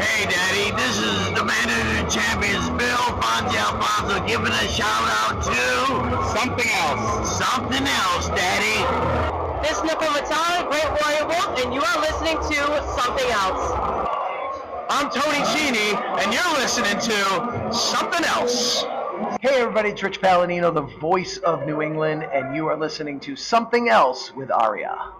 Hey, Daddy, this is the man of the champions, Bill Fonzie Alfonso, giving a shout out to Something else. something else, Daddy. This is Nickel Matara, Great Warrior Wolf, and you are listening to Something Else. I'm Tony Cini, and you're listening to Something Else. Hey everybody, it's Rich Palladino, the voice of New England, and you are listening to Something Else with Arya.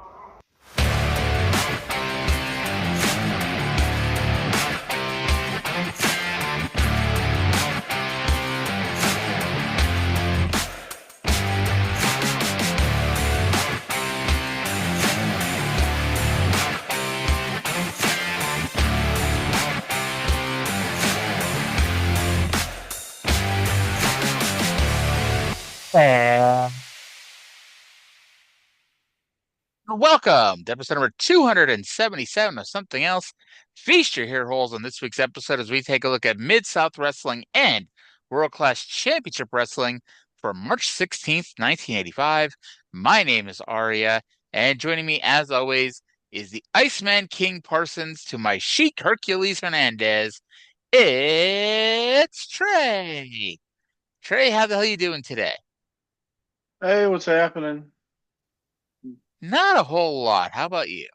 Welcome to episode number 277 of Something Else. Feast your ear holes on this week's episode as we take a look at Mid-South Wrestling and World Class Championship Wrestling for March 16th, 1985. My name is Arya, and joining me as always is the Iceman King Parsons to my chic Hercules Hernandez. It's Trae. Trae, how the hell are you doing today? Hey, what's happening? Not a whole lot. How about you?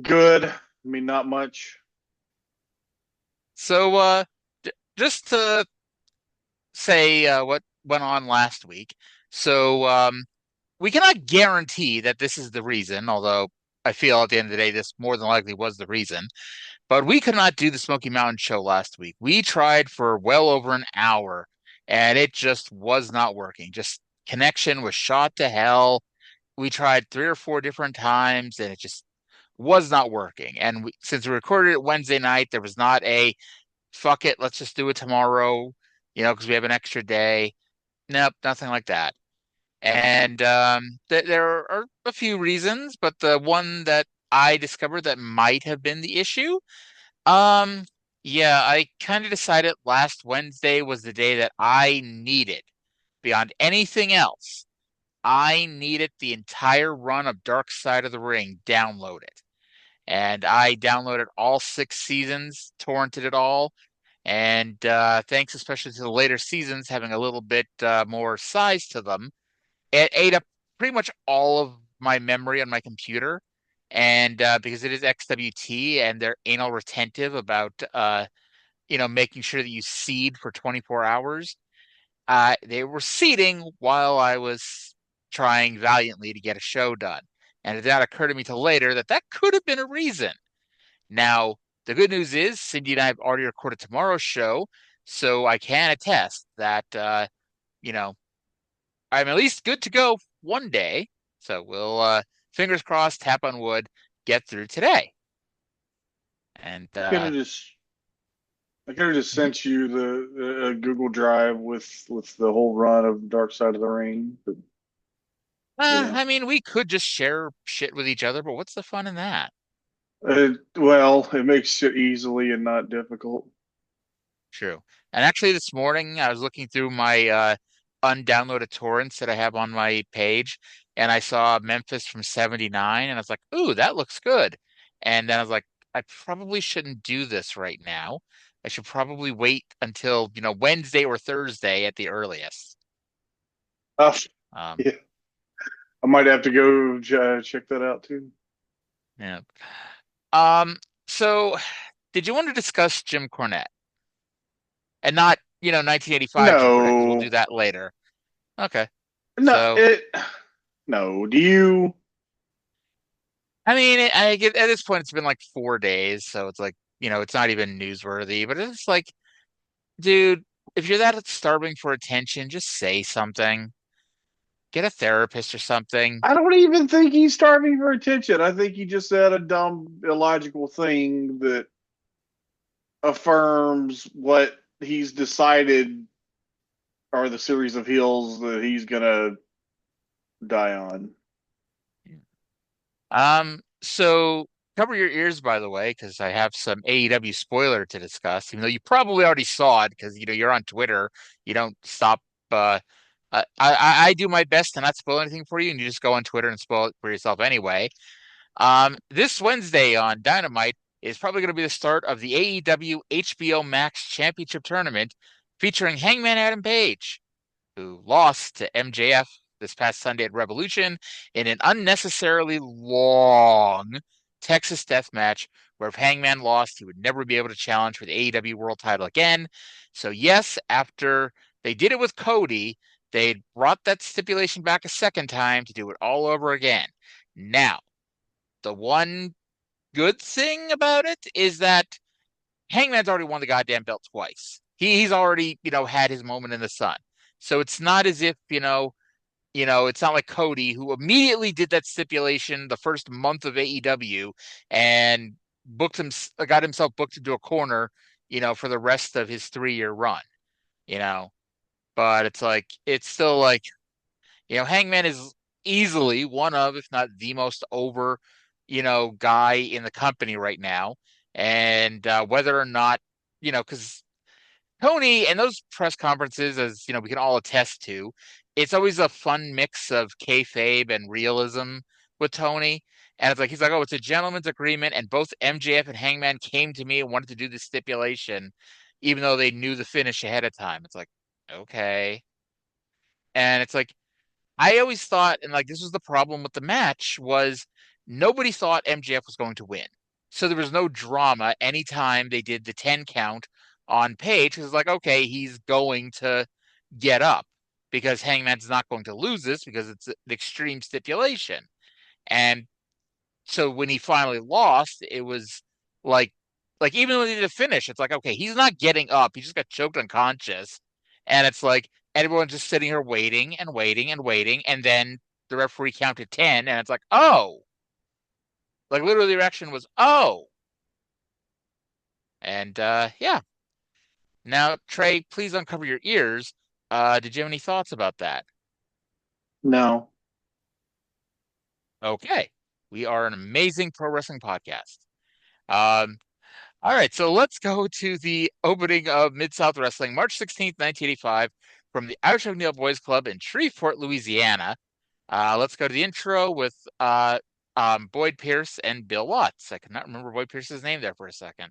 Good. I mean, not much. So, just to say what went on last week. So, we cannot guarantee that this is the reason, although I feel at the end of the day, this more than likely was the reason. But we could not do the Smoky Mountain show last week. We tried for well over an hour, and it just was not working. Just connection was shot to hell. We tried 3 or 4 different times, and it just was not working. And since we recorded it Wednesday night, there was not a fuck it, let's just do it tomorrow, because we have an extra day. Nope, nothing like that. And there are a few reasons, but the one that I discovered that might have been the issue, yeah, I kind of decided last Wednesday was the day that I needed, beyond anything else, I needed the entire run of Dark Side of the Ring downloaded. And I downloaded all 6 seasons, torrented it all. And thanks especially to the later seasons having a little bit more size to them, it ate up pretty much all of my memory on my computer. And because it is XWT and they're anal retentive about, making sure that you seed for 24 hours, they were seeding while I was trying valiantly to get a show done. And it did not occur to me till later that that could have been a reason. Now, the good news is Cindy and I have already recorded tomorrow's show, so I can attest that, I'm at least good to go one day. So we'll, fingers crossed, tap on wood, get through today. And I could have just sent you the Google Drive with the whole run of Dark Side of the Ring. But yeah. I mean, we could just share shit with each other, but what's the fun in that? Well, it makes it easily and not difficult. True. And actually, this morning I was looking through my undownloaded torrents that I have on my page, and I saw Memphis from '79, and I was like, "Ooh, that looks good." And then I was like, "I probably shouldn't do this right now. I should probably wait until Wednesday or Thursday at the earliest." Yeah, I might have to go check that out too. Yeah. So did you want to discuss Jim Cornette? And not, 1985 Jim Cornette, 'cause we'll do that later. Okay. No, no. Do you? I mean, I get at this point it's been like 4 days, so it's like, it's not even newsworthy, but it's like, dude, if you're that starving for attention, just say something. Get a therapist or something. I don't even think he's starving for attention. I think he just said a dumb, illogical thing that affirms what he's decided are the series of heels that he's gonna die on. So cover your ears, by the way, because I have some AEW spoiler to discuss, even though you probably already saw it because you're on Twitter. You don't stop. I do my best to not spoil anything for you, and you just go on Twitter and spoil it for yourself anyway. This Wednesday on Dynamite is probably going to be the start of the AEW HBO Max Championship Tournament featuring Hangman Adam Page, who lost to MJF this past Sunday at Revolution in an unnecessarily long Texas death match where if Hangman lost, he would never be able to challenge for the AEW World title again. So yes, after they did it with Cody, they brought that stipulation back a second time to do it all over again. Now, the one good thing about it is that Hangman's already won the goddamn belt twice. He's already, had his moment in the sun. So it's not as if, it's not like Cody, who immediately did that stipulation the first month of AEW and got himself booked into a corner, for the rest of his 3-year run, But it's still like, Hangman is easily one of, if not the most over, guy in the company right now. And whether or not, because Tony and those press conferences, as we can all attest to, it's always a fun mix of kayfabe and realism with Tony. And it's like he's like, oh, it's a gentleman's agreement, and both MJF and Hangman came to me and wanted to do the stipulation, even though they knew the finish ahead of time. It's like, okay. And it's like, I always thought, and this was the problem with the match, was nobody thought MJF was going to win. So there was no drama anytime they did the 10 count on Page, because it's like, okay, he's going to get up because Hangman's not going to lose this because it's an extreme stipulation. And so when he finally lost, it was like even when he did the finish, it's like, okay, he's not getting up. He just got choked unconscious. And it's like everyone's just sitting here waiting and waiting and waiting. And then the referee counted 10, and it's like, oh. Literally the reaction was, oh. And yeah. Now, Trae, please uncover your ears. Did you have any thoughts about that? No. Okay. We are an amazing pro wrestling podcast. All right, so let's go to the opening of Mid-South Wrestling, March 16th, 1985, from the Irish O'Neill Boys Club in Shreveport, Louisiana. Let's go to the intro with Boyd Pierce and Bill Watts. I cannot remember Boyd Pierce's name there for a second.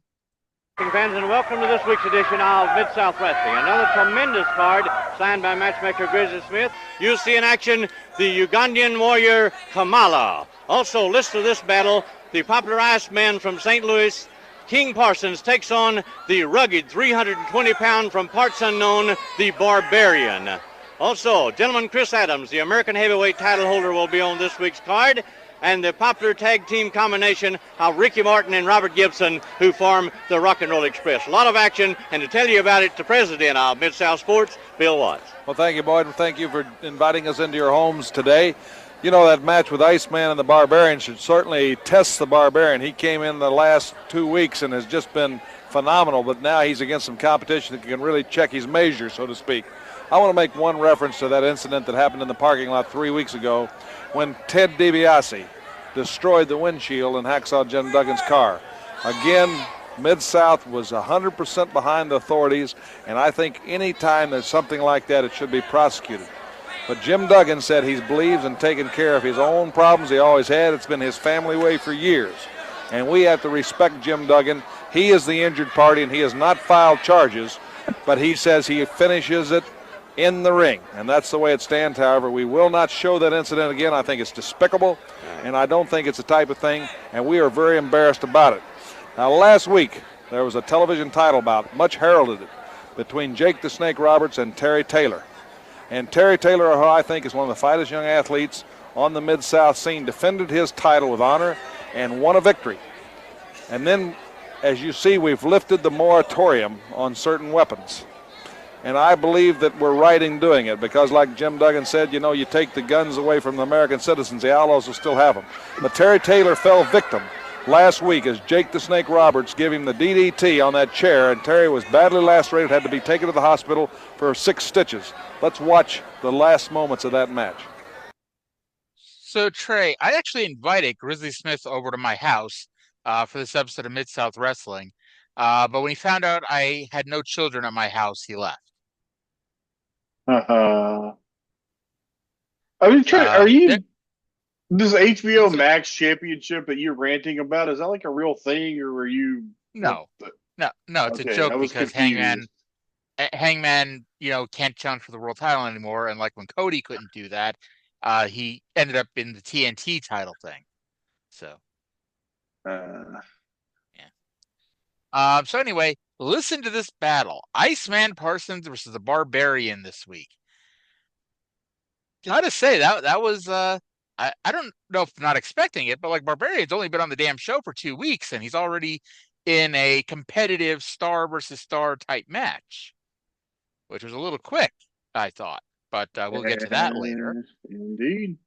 Fans, and welcome to this week's edition of Mid-South Wrestling. Another tremendous card signed by matchmaker Grizzly Smith. You see in action the Ugandan warrior Kamala. Also, list of this battle, the popular Iceman from St. Louis, King Parsons, takes on the rugged 320-pound from parts unknown, the Barbarian. Also, gentleman Chris Adams, the American heavyweight title holder, will be on this week's card. And the popular tag team combination of Ricky Martin and Robert Gibson, who form the Rock and Roll Express. A lot of action, and to tell you about it, the president of Mid-South Sports, Bill Watts. Well, thank you, Boyd, and thank you for inviting us into your homes today. That match with Iceman and the Barbarian should certainly test the Barbarian. He came in the last 2 weeks and has just been phenomenal, but now he's against some competition that can really check his measure, so to speak. I want to make one reference to that incident that happened in the parking lot 3 weeks ago when Ted DiBiase destroyed the windshield in Hacksaw Jim Duggan's car. Again, Mid-South was 100% behind the authorities, and I think any time there's something like that, it should be prosecuted. But Jim Duggan said he believes in taking care of his own problems. He always had. It's been his family way for years. And we have to respect Jim Duggan. He is the injured party, and he has not filed charges, but he says he finishes it in the ring, and that's the way it stands. However, we will not show that incident again. I think it's despicable, and I don't think it's the type of thing, and we are very embarrassed about it. Now, last week, there was a television title bout, much heralded, between Jake the Snake Roberts and Terry Taylor. And Terry Taylor, who I think is one of the finest young athletes on the Mid-South scene, defended his title with honor and won a victory. And then, as you see, we've lifted the moratorium on certain weapons. And I believe that we're right in doing it because, like Jim Duggan said, you take the guns away from the American citizens, the outlaws will still have them. But Terry Taylor fell victim last week as Jake the Snake Roberts gave him the DDT on that chair, and Terry was badly lacerated, had to be taken to the hospital for 6 stitches. Let's watch the last moments of that match. So, Trae, I actually invited Grizzly Smith over to my house for this episode of Mid-South Wrestling. But when he found out I had no children at my house, he left. Are you trying? This HBO Max championship that you're ranting about, is that like a real thing, or were you? No, it's Okay, a joke I was because confused. Hangman, can't challenge for the world title anymore, and like when Cody couldn't do that, he ended up in the TNT title thing. So Uh, yeah. So anyway, listen to this battle: Iceman Parsons versus the Barbarian this week. Gotta say that was I don't know if not expecting it, but like Barbarian's only been on the damn show for 2 weeks, and he's already in a competitive star versus star type match, which was a little quick, I thought. But we'll get to that later. Indeed.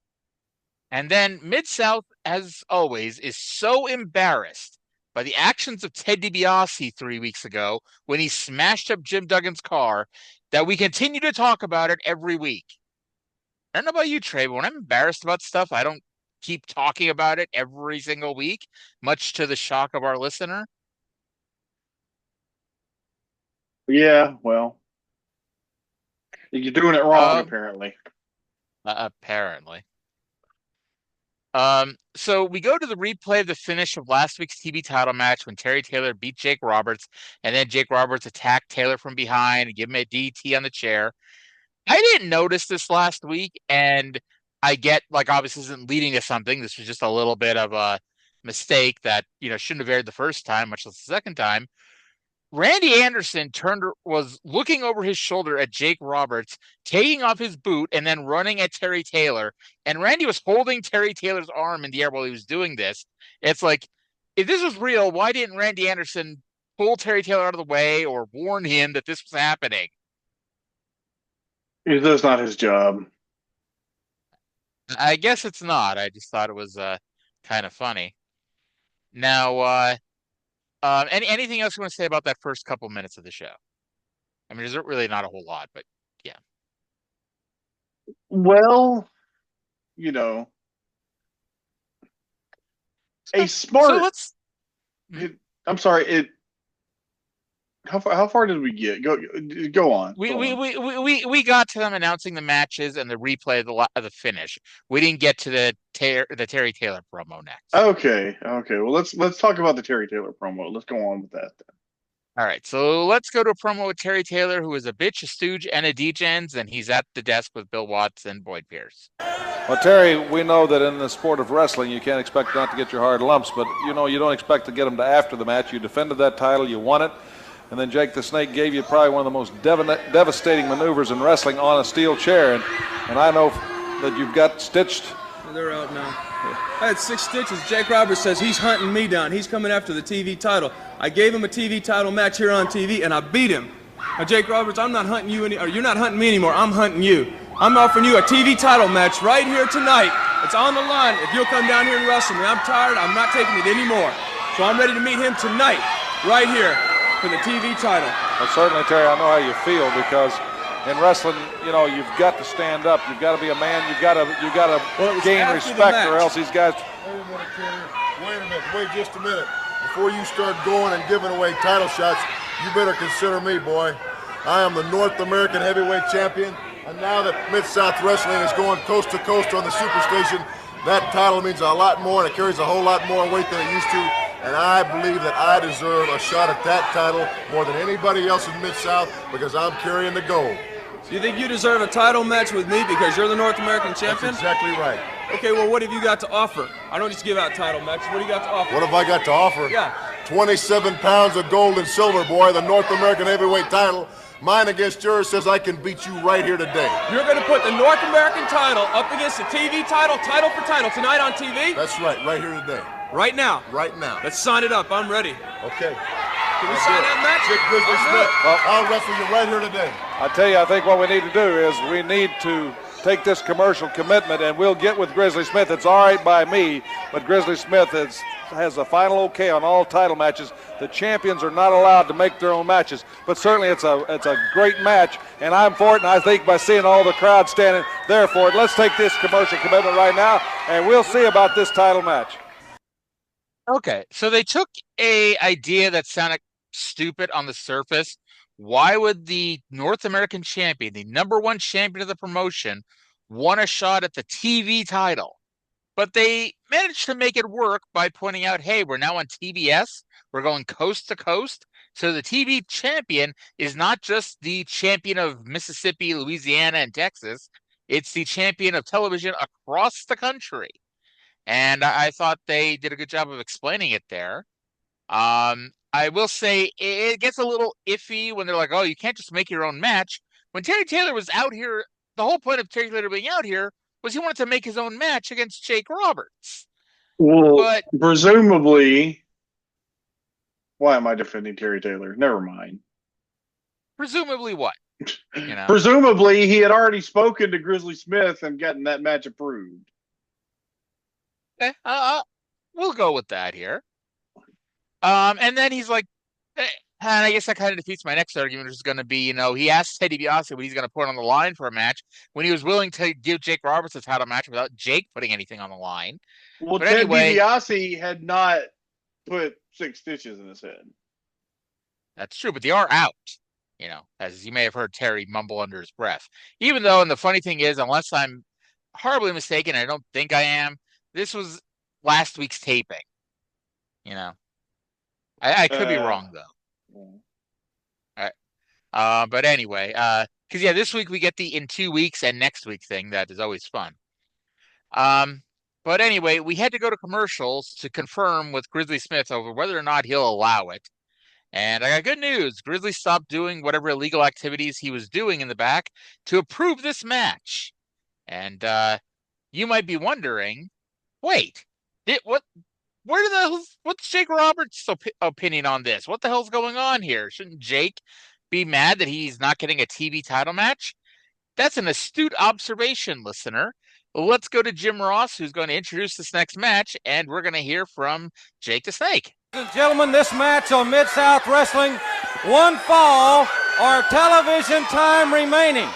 And then Mid-South, as always, is so embarrassed by the actions of Ted DiBiase 3 weeks ago when he smashed up Jim Duggan's car that we continue to talk about it every week. I don't know about you, Trey, but when I'm embarrassed about stuff, I don't keep talking about it every single week, much to the shock of our listener. Yeah, well, you're doing it wrong, apparently. Apparently. So we go to the replay of the finish of last week's TV title match when Terry Taylor beat Jake Roberts, and then Jake Roberts attacked Taylor from behind and give him a DT on the chair. I didn't notice this last week, and I get, like, obviously this isn't leading to something. This was just a little bit of a mistake that, shouldn't have aired the first time, much less the second time. Randy Anderson was looking over his shoulder at Jake Roberts, taking off his boot, and then running at Terry Taylor. And Randy was holding Terry Taylor's arm in the air while he was doing this. It's like, if this was real, why didn't Randy Anderson pull Terry Taylor out of the way or warn him that this was happening? That's not his job. I guess it's not. I just thought it was kind of funny. Now, anything else you want to say about that first couple minutes of the show? I mean, there's really not a whole lot, but yeah. Well, a smart. So let's. I'm sorry. How far did we get? Go on. We got to them announcing the matches and the replay of the finish. We didn't get to the Terry Taylor promo next. Okay. Well, let's talk about the Terry Taylor promo. Let's go on with that then. All right, so let's go to a promo with Terry Taylor, who is a bitch, a Stooge, and a Degens, and he's at the desk with Bill Watts and Boyd Pierce. Well, Terry, we know that in the sport of wrestling, you can't expect not to get your hard lumps, but you don't expect to get them to after the match. You defended that title, you won it. And then Jake the Snake gave you probably one of the most devastating maneuvers in wrestling on a steel chair. And I know that you've got stitched. They're out now. I had 6 stitches. Jake Roberts says he's hunting me down. He's coming after the TV title. I gave him a TV title match here on TV, and I beat him. Now, Jake Roberts, I'm not hunting you or you're not hunting me anymore. I'm hunting you. I'm offering you a TV title match right here tonight. It's on the line. If you'll come down here and wrestle me, I'm tired. I'm not taking it anymore. So I'm ready to meet him tonight, right here, for the TV title. Well, certainly, Terry, I know how you feel because in wrestling, you've got to stand up. You've got to be a man. You've got to gain respect, or else these guys. Wait a minute. Wait just a minute. Before you start going and giving away title shots, you better consider me, boy. I am the North American Heavyweight Champion, and now that Mid-South Wrestling is going coast to coast on the Superstation, that title means a lot more, and it carries a whole lot more weight than it used to. And I believe that I deserve a shot at that title more than anybody else in Mid-South because I'm carrying the gold. So you think you deserve a title match with me because you're the North American champion? That's exactly right. Okay, well, what have you got to offer? I don't just give out title matches. What do you got to offer? What have I got to offer? Yeah. 27 pounds of gold and silver, boy, the North American Heavyweight title. Mine against yours says I can beat you right here today. You're going to put the North American title up against the TV title for title, tonight on TV? That's right here today. Right now? Right now. Let's sign it up. I'm ready. Okay. Can we sign that match? Dick Grizzly Smith, I'll wrestle you right here today. I tell you, I think what we need to do is we need to take this commercial commitment, and we'll get with Grizzly Smith. It's all right by me, but Grizzly Smith has a final okay on all title matches. The champions are not allowed to make their own matches, but certainly it's a great match, and I'm for it, and I think by seeing all the crowd standing there for it, let's take this commercial commitment right now, and we'll see about this title match. Okay, so they took a idea that sounded stupid on the surface. Why would the North American champion, the #1 champion of the promotion, want a shot at the TV title? But they managed to make it work by pointing out, hey, we're now on TBS. We're going coast to coast. So the TV champion is not just the champion of Mississippi, Louisiana, and Texas. It's the champion of television across the country. And I thought they did a good job of explaining it there. I will say it gets a little iffy when they're like, oh, you can't just make your own match. When Terry Taylor was out here, the whole point of Terry Taylor being out here was he wanted to make his own match against Jake Roberts. Well, but presumably, why am I defending Terry Taylor? Never mind. Presumably what? Presumably, he had already spoken to Grizzly Smith and gotten that match approved. Okay, we'll go with that here. And then he's like, and I guess that kind of defeats my next argument, which is going to be, he asked Ted DiBiase what he's going to put on the line for a match when he was willing to give Jake Roberts a title match without Jake putting anything on the line. Well, but Ted DiBiase had not put 6 stitches in his head. That's true, but they are out, as you may have heard Terry mumble under his breath. Even though, and the funny thing is, unless I'm horribly mistaken, I don't think I am, this was last week's taping. I could be wrong, though. All right. But anyway, because, this week we get the in 2 weeks and next week thing. That is always fun. But anyway, we had to go to commercials to confirm with Grizzly Smith over whether or not he'll allow it. And I got good news. Grizzly stopped doing whatever illegal activities he was doing in the back to approve this match. And you might be wondering, wait, what's Jake Roberts' opinion on this? What the hell's going on here? Shouldn't Jake be mad that he's not getting a TV title match? That's an astute observation, listener. Let's go to Jim Ross, who's going to introduce this next match, and we're going to hear from Jake the Snake. Ladies and gentlemen, this match on Mid-South Wrestling, 1 fall or television time remaining.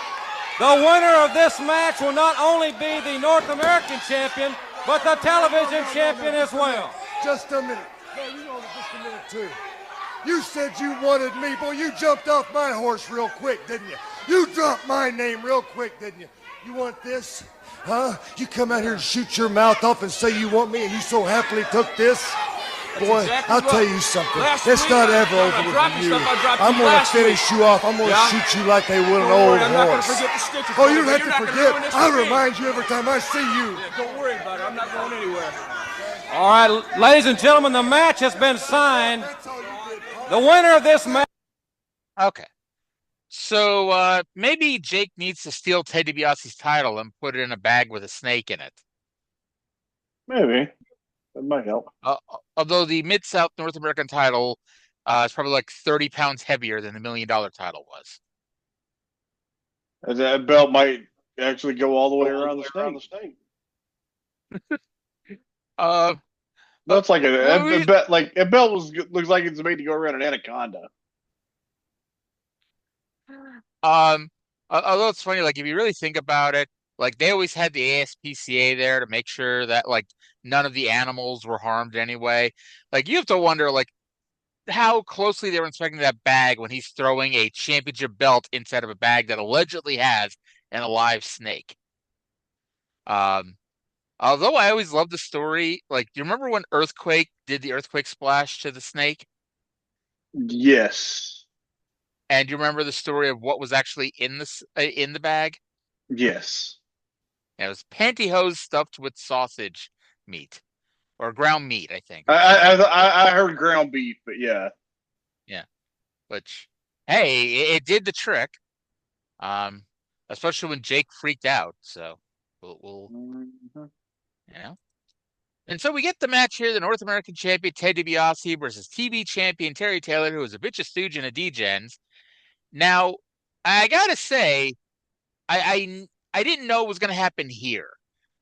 The winner of this match will not only be the North American champion, but the television champion as well. Just a minute. No, just a minute, too. You said you wanted me. Boy, you jumped off my horse real quick, didn't you? You dropped my name real quick, didn't you? You want this? Huh? You come out here and shoot your mouth off and say you want me, and you so happily took this? Boy, exactly I'll tell you something. It's not ever over with you. I'm going to finish you off. I'm going to shoot you like they would an old horse. Oh, you don't have to forget. I'll remind you every time I see you. Yeah, don't worry about it. I'm not going anywhere. All right, ladies and gentlemen, the match has been signed. The winner of this match. Okay. So maybe Jake needs to steal Ted DiBiase's title and put it in a bag with a snake in it. Maybe. That might help. Although the Mid-South North American title is probably like 30 pounds heavier than the $1 million title was. And that belt might actually go all the way around the snake. That's like a belt looks like it's made to go around an anaconda. Although it's funny, like if you really think about it, like they always had the ASPCA there to make sure that like none of the animals were harmed anyway. Like you have to wonder like how closely they were inspecting that bag when he's throwing a championship belt inside of a bag that allegedly has an alive snake. Although I always loved the story, like do you remember when Earthquake did the earthquake splash to the snake? Yes. And do you remember the story of what was actually in the bag? Yes. It was pantyhose stuffed with sausage meat or ground meat, I think. I heard ground beef, but yeah. Yeah. Which, hey, it did the trick. Especially when Jake freaked out. So we'll And so we get the match here: the North American champion Ted DiBiase versus TV champion Terry Taylor, who is a bitch of Stooge and a Degens. Now, I gotta say, I didn't know it was going to happen here,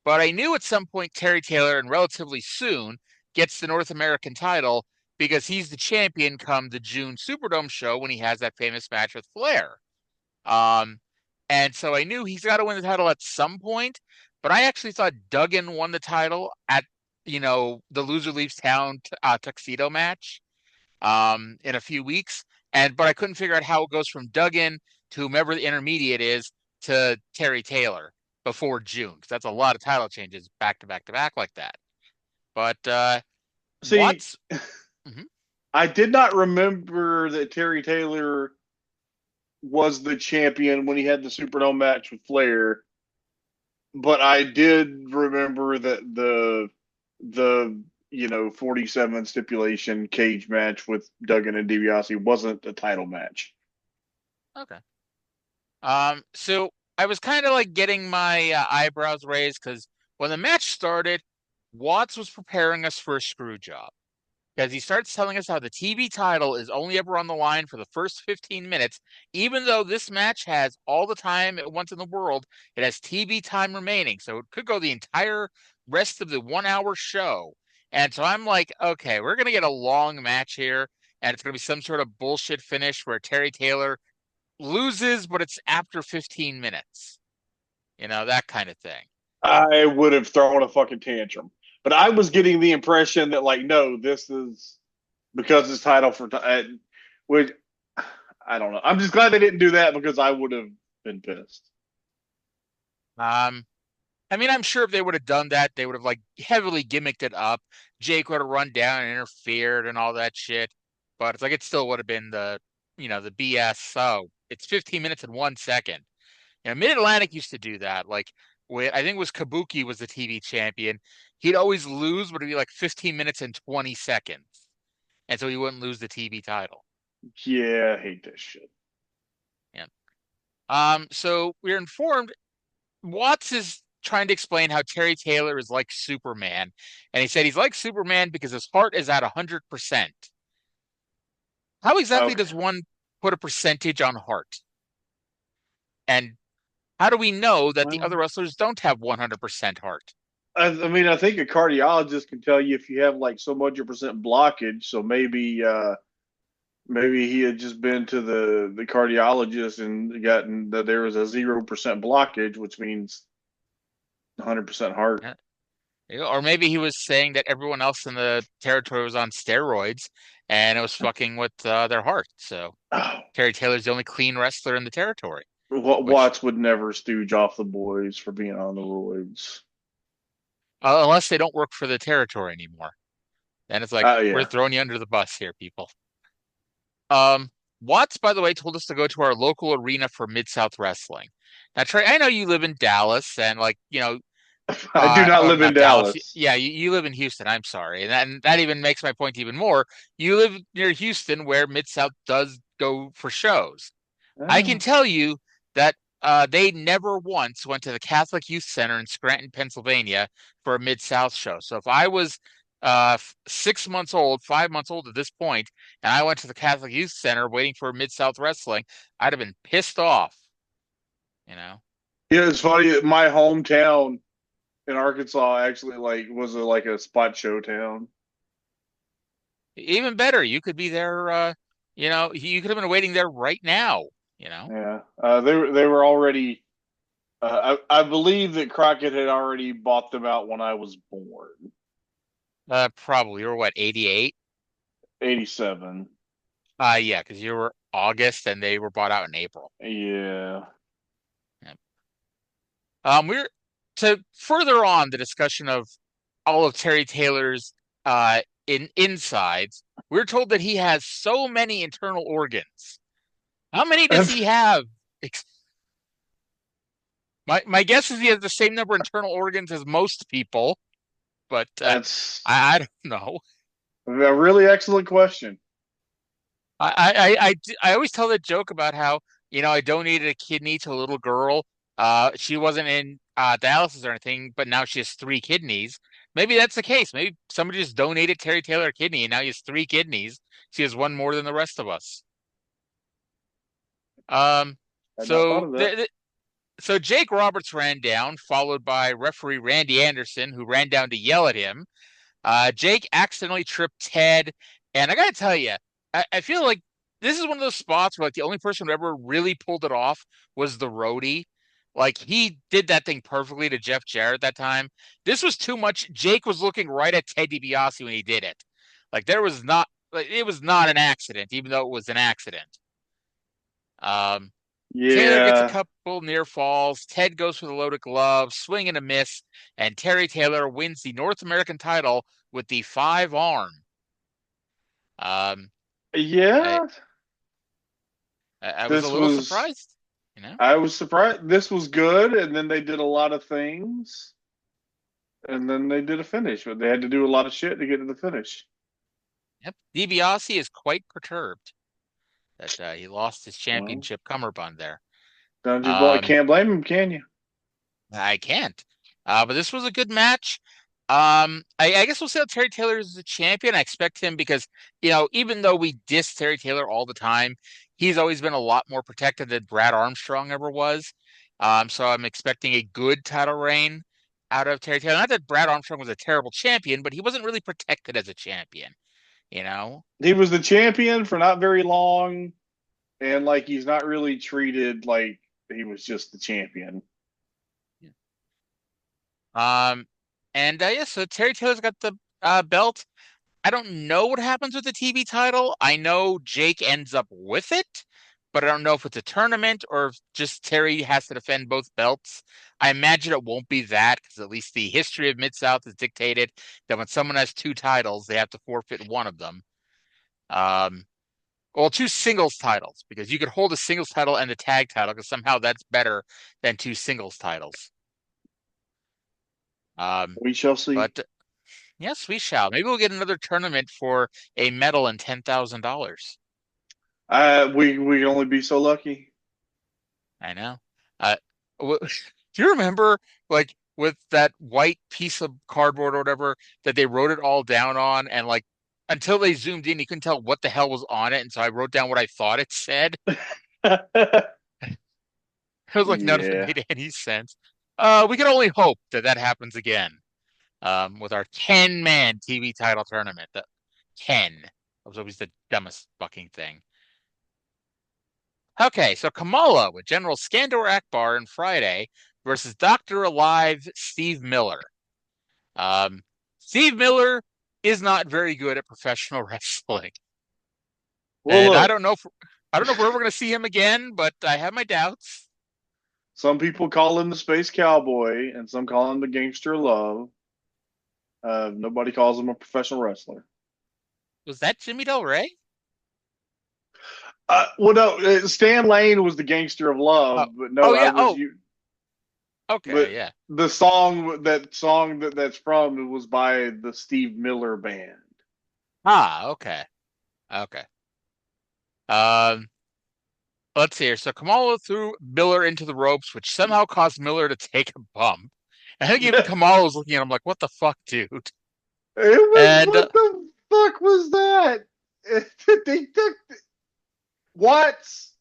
but I knew at some point Terry Taylor, and relatively soon, gets the North American title because he's the champion come the June Superdome show when he has that famous match with Flair. And so I knew he's got to win the title at some point, but I actually thought Duggan won the title at, the Loser Leaves Town tuxedo match in a few weeks. But I couldn't figure out how it goes from Duggan to whomever the intermediate is to Terry Taylor. before June, because that's a lot of title changes back to back to back like that. But See, Watts. I did not remember that Terry Taylor was the champion when he had the Superdome match with Flair, but I did remember that the 47 stipulation cage match with Duggan and DiBiase wasn't a title match. Okay. So I was kind of like getting my eyebrows raised because when the match started, Watts was preparing us for a screw job. Because he starts telling us how the TV title is only ever on the line for the first 15 minutes, even though this match has all the time it wants in the world, it has TV time remaining. So it could go the entire rest of the 1 hour show. And so I'm like, okay, we're going to get a long match here, and it's going to be some sort of bullshit finish where Terry Taylor loses, but it's after 15 minutes. That kind of thing. I would have thrown a fucking tantrum. But I was getting the impression that, like, no, this is because it's title for which I don't know. I'm just glad they didn't do that because I would have been pissed. I mean, I'm sure if they would have done that, they would have like heavily gimmicked it up. Jake would have run down and interfered and all that shit. But it's like it still would have been the BS. So it's 15 minutes and 1 second. Mid Atlantic used to do that. Like I think it was Kabuki was the TV champion. He'd always lose, but it'd be like 15 minutes and 20 seconds. And so he wouldn't lose the TV title. Yeah, I hate this shit. Yeah. So we're informed Watts is trying to explain how Terry Taylor is like Superman. And he said he's like Superman because his heart is at 100%. How exactly does one put a percentage on heart? And how do we know that the other wrestlers don't have 100% heart? I mean, I think a cardiologist can tell you if you have like so much percent blockage. So maybe he had just been to the cardiologist and gotten that there was a 0% blockage, which means 100% heart. Yeah. Or maybe he was saying that everyone else in the territory was on steroids and it was fucking with their heart. So Terry Taylor's the only clean wrestler in the territory. Watts would never stooge off the boys for being on the roids. Unless they don't work for the territory anymore. Then it's like, we're throwing you under the bus here, people. Watts, by the way, told us to go to our local arena for Mid-South Wrestling. Now, Trey, I know you live in Dallas, and I do not live in Dallas. Yeah, you live in Houston. I'm sorry. And that even makes my point even more. You live near Houston where Mid-South does go for shows. I can tell you that they never once went to the Catholic Youth Center in Scranton, Pennsylvania for a Mid-South show. So if I was 6 months old, 5 months old at this point, and I went to the Catholic Youth Center waiting for Mid-South Wrestling, I'd have been pissed off. Yeah, it's funny. My hometown in Arkansas actually was a spot show town. Even better, you could be there. You could have been waiting there right now. Yeah, they were already. I believe that Crockett had already bought them out when I was born. Probably. You were what, 88? 87. Yeah, because you were August and they were bought out in April. Yeah. We're to further on the discussion of all of Terry Taylor's insides. We're told that he has so many internal organs. How many does he have? My guess is he has the same number of internal organs as most people, but I don't know. A really excellent question. I always tell that joke about how I donated a kidney to a little girl. She wasn't in dialysis or anything, but now she has 3 kidneys. Maybe that's the case. Maybe somebody just donated Terry Taylor a kidney, and now he has 3 kidneys. She has one more than the rest of us. So Jake Roberts ran down, followed by referee Randy Anderson, who ran down to yell at him. Jake accidentally tripped Ted, and I gotta tell you, I feel like this is one of those spots where the only person who ever really pulled it off was the roadie. Like he did that thing perfectly to Jeff Jarrett that time. This was too much. Jake was looking right at Ted DiBiase when he did it. Like it was not an accident, even though it was an accident. Taylor gets a Yeah. couple near falls. Ted goes for the loaded glove, swing and a miss, and Terry Taylor wins the North American title with the 5-arm. Yeah. I was a little surprised. You know, I was surprised. This was good, and then they did a lot of things, and then they did a finish, but they had to do a lot of shit to get to the finish. yep. DiBiase is quite perturbed that he lost his championship cummerbund there. Can't blame him, can you? I can't. But this was a good match. I guess we'll say Terry Taylor is the champion. I expect him because, even though we diss Terry Taylor all the time, he's always been a lot more protected than Brad Armstrong ever was. So I'm expecting a good title reign out of Terry Taylor. Not that Brad Armstrong was a terrible champion, but he wasn't really protected as a champion. He was the champion for not very long, and he's not really treated like he was just the champion. So Terry Taylor's got the belt. I don't know what happens with the TV title. I know Jake ends up with it, but I don't know if it's a tournament or if just Terry has to defend both belts. I imagine it won't be that because at least the history of Mid-South has dictated that when someone has 2 titles, they have to forfeit one of them. Well, 2 singles titles, because you could hold a singles title and a tag title because somehow that's better than 2 singles titles. We shall see. But yes, we shall. Maybe we'll get another tournament for a medal and $10,000. We can only be so lucky. I know. Do you remember, with that white piece of cardboard or whatever that they wrote it all down on, and until they zoomed in, you couldn't tell what the hell was on it, and so I wrote down what I thought it said. It was none of it made any sense. We can only hope that happens again. With our 10-man TV title tournament. 10. That was always the dumbest fucking thing. Okay, so Kamala with General Skandor Akbar on Friday versus Dr. Alive Steve Miller. Steve Miller is not very good at professional wrestling. Well, and I don't know if we're ever going to see him again, but I have my doubts. Some people call him the Space Cowboy, and some call him the Gangster Love. Nobody calls him a professional wrestler. Was that Jimmy Del Rey? Well, no. Stan Lane was the Gangster of Love, but no, you. Okay, but yeah. The song that's from was by the Steve Miller Band. Okay. Let's see here. So Kamala threw Miller into the ropes, which somehow caused Miller to take a bump. I think even Kamala was looking at him like, "What the fuck, dude?" What the fuck was that? Watts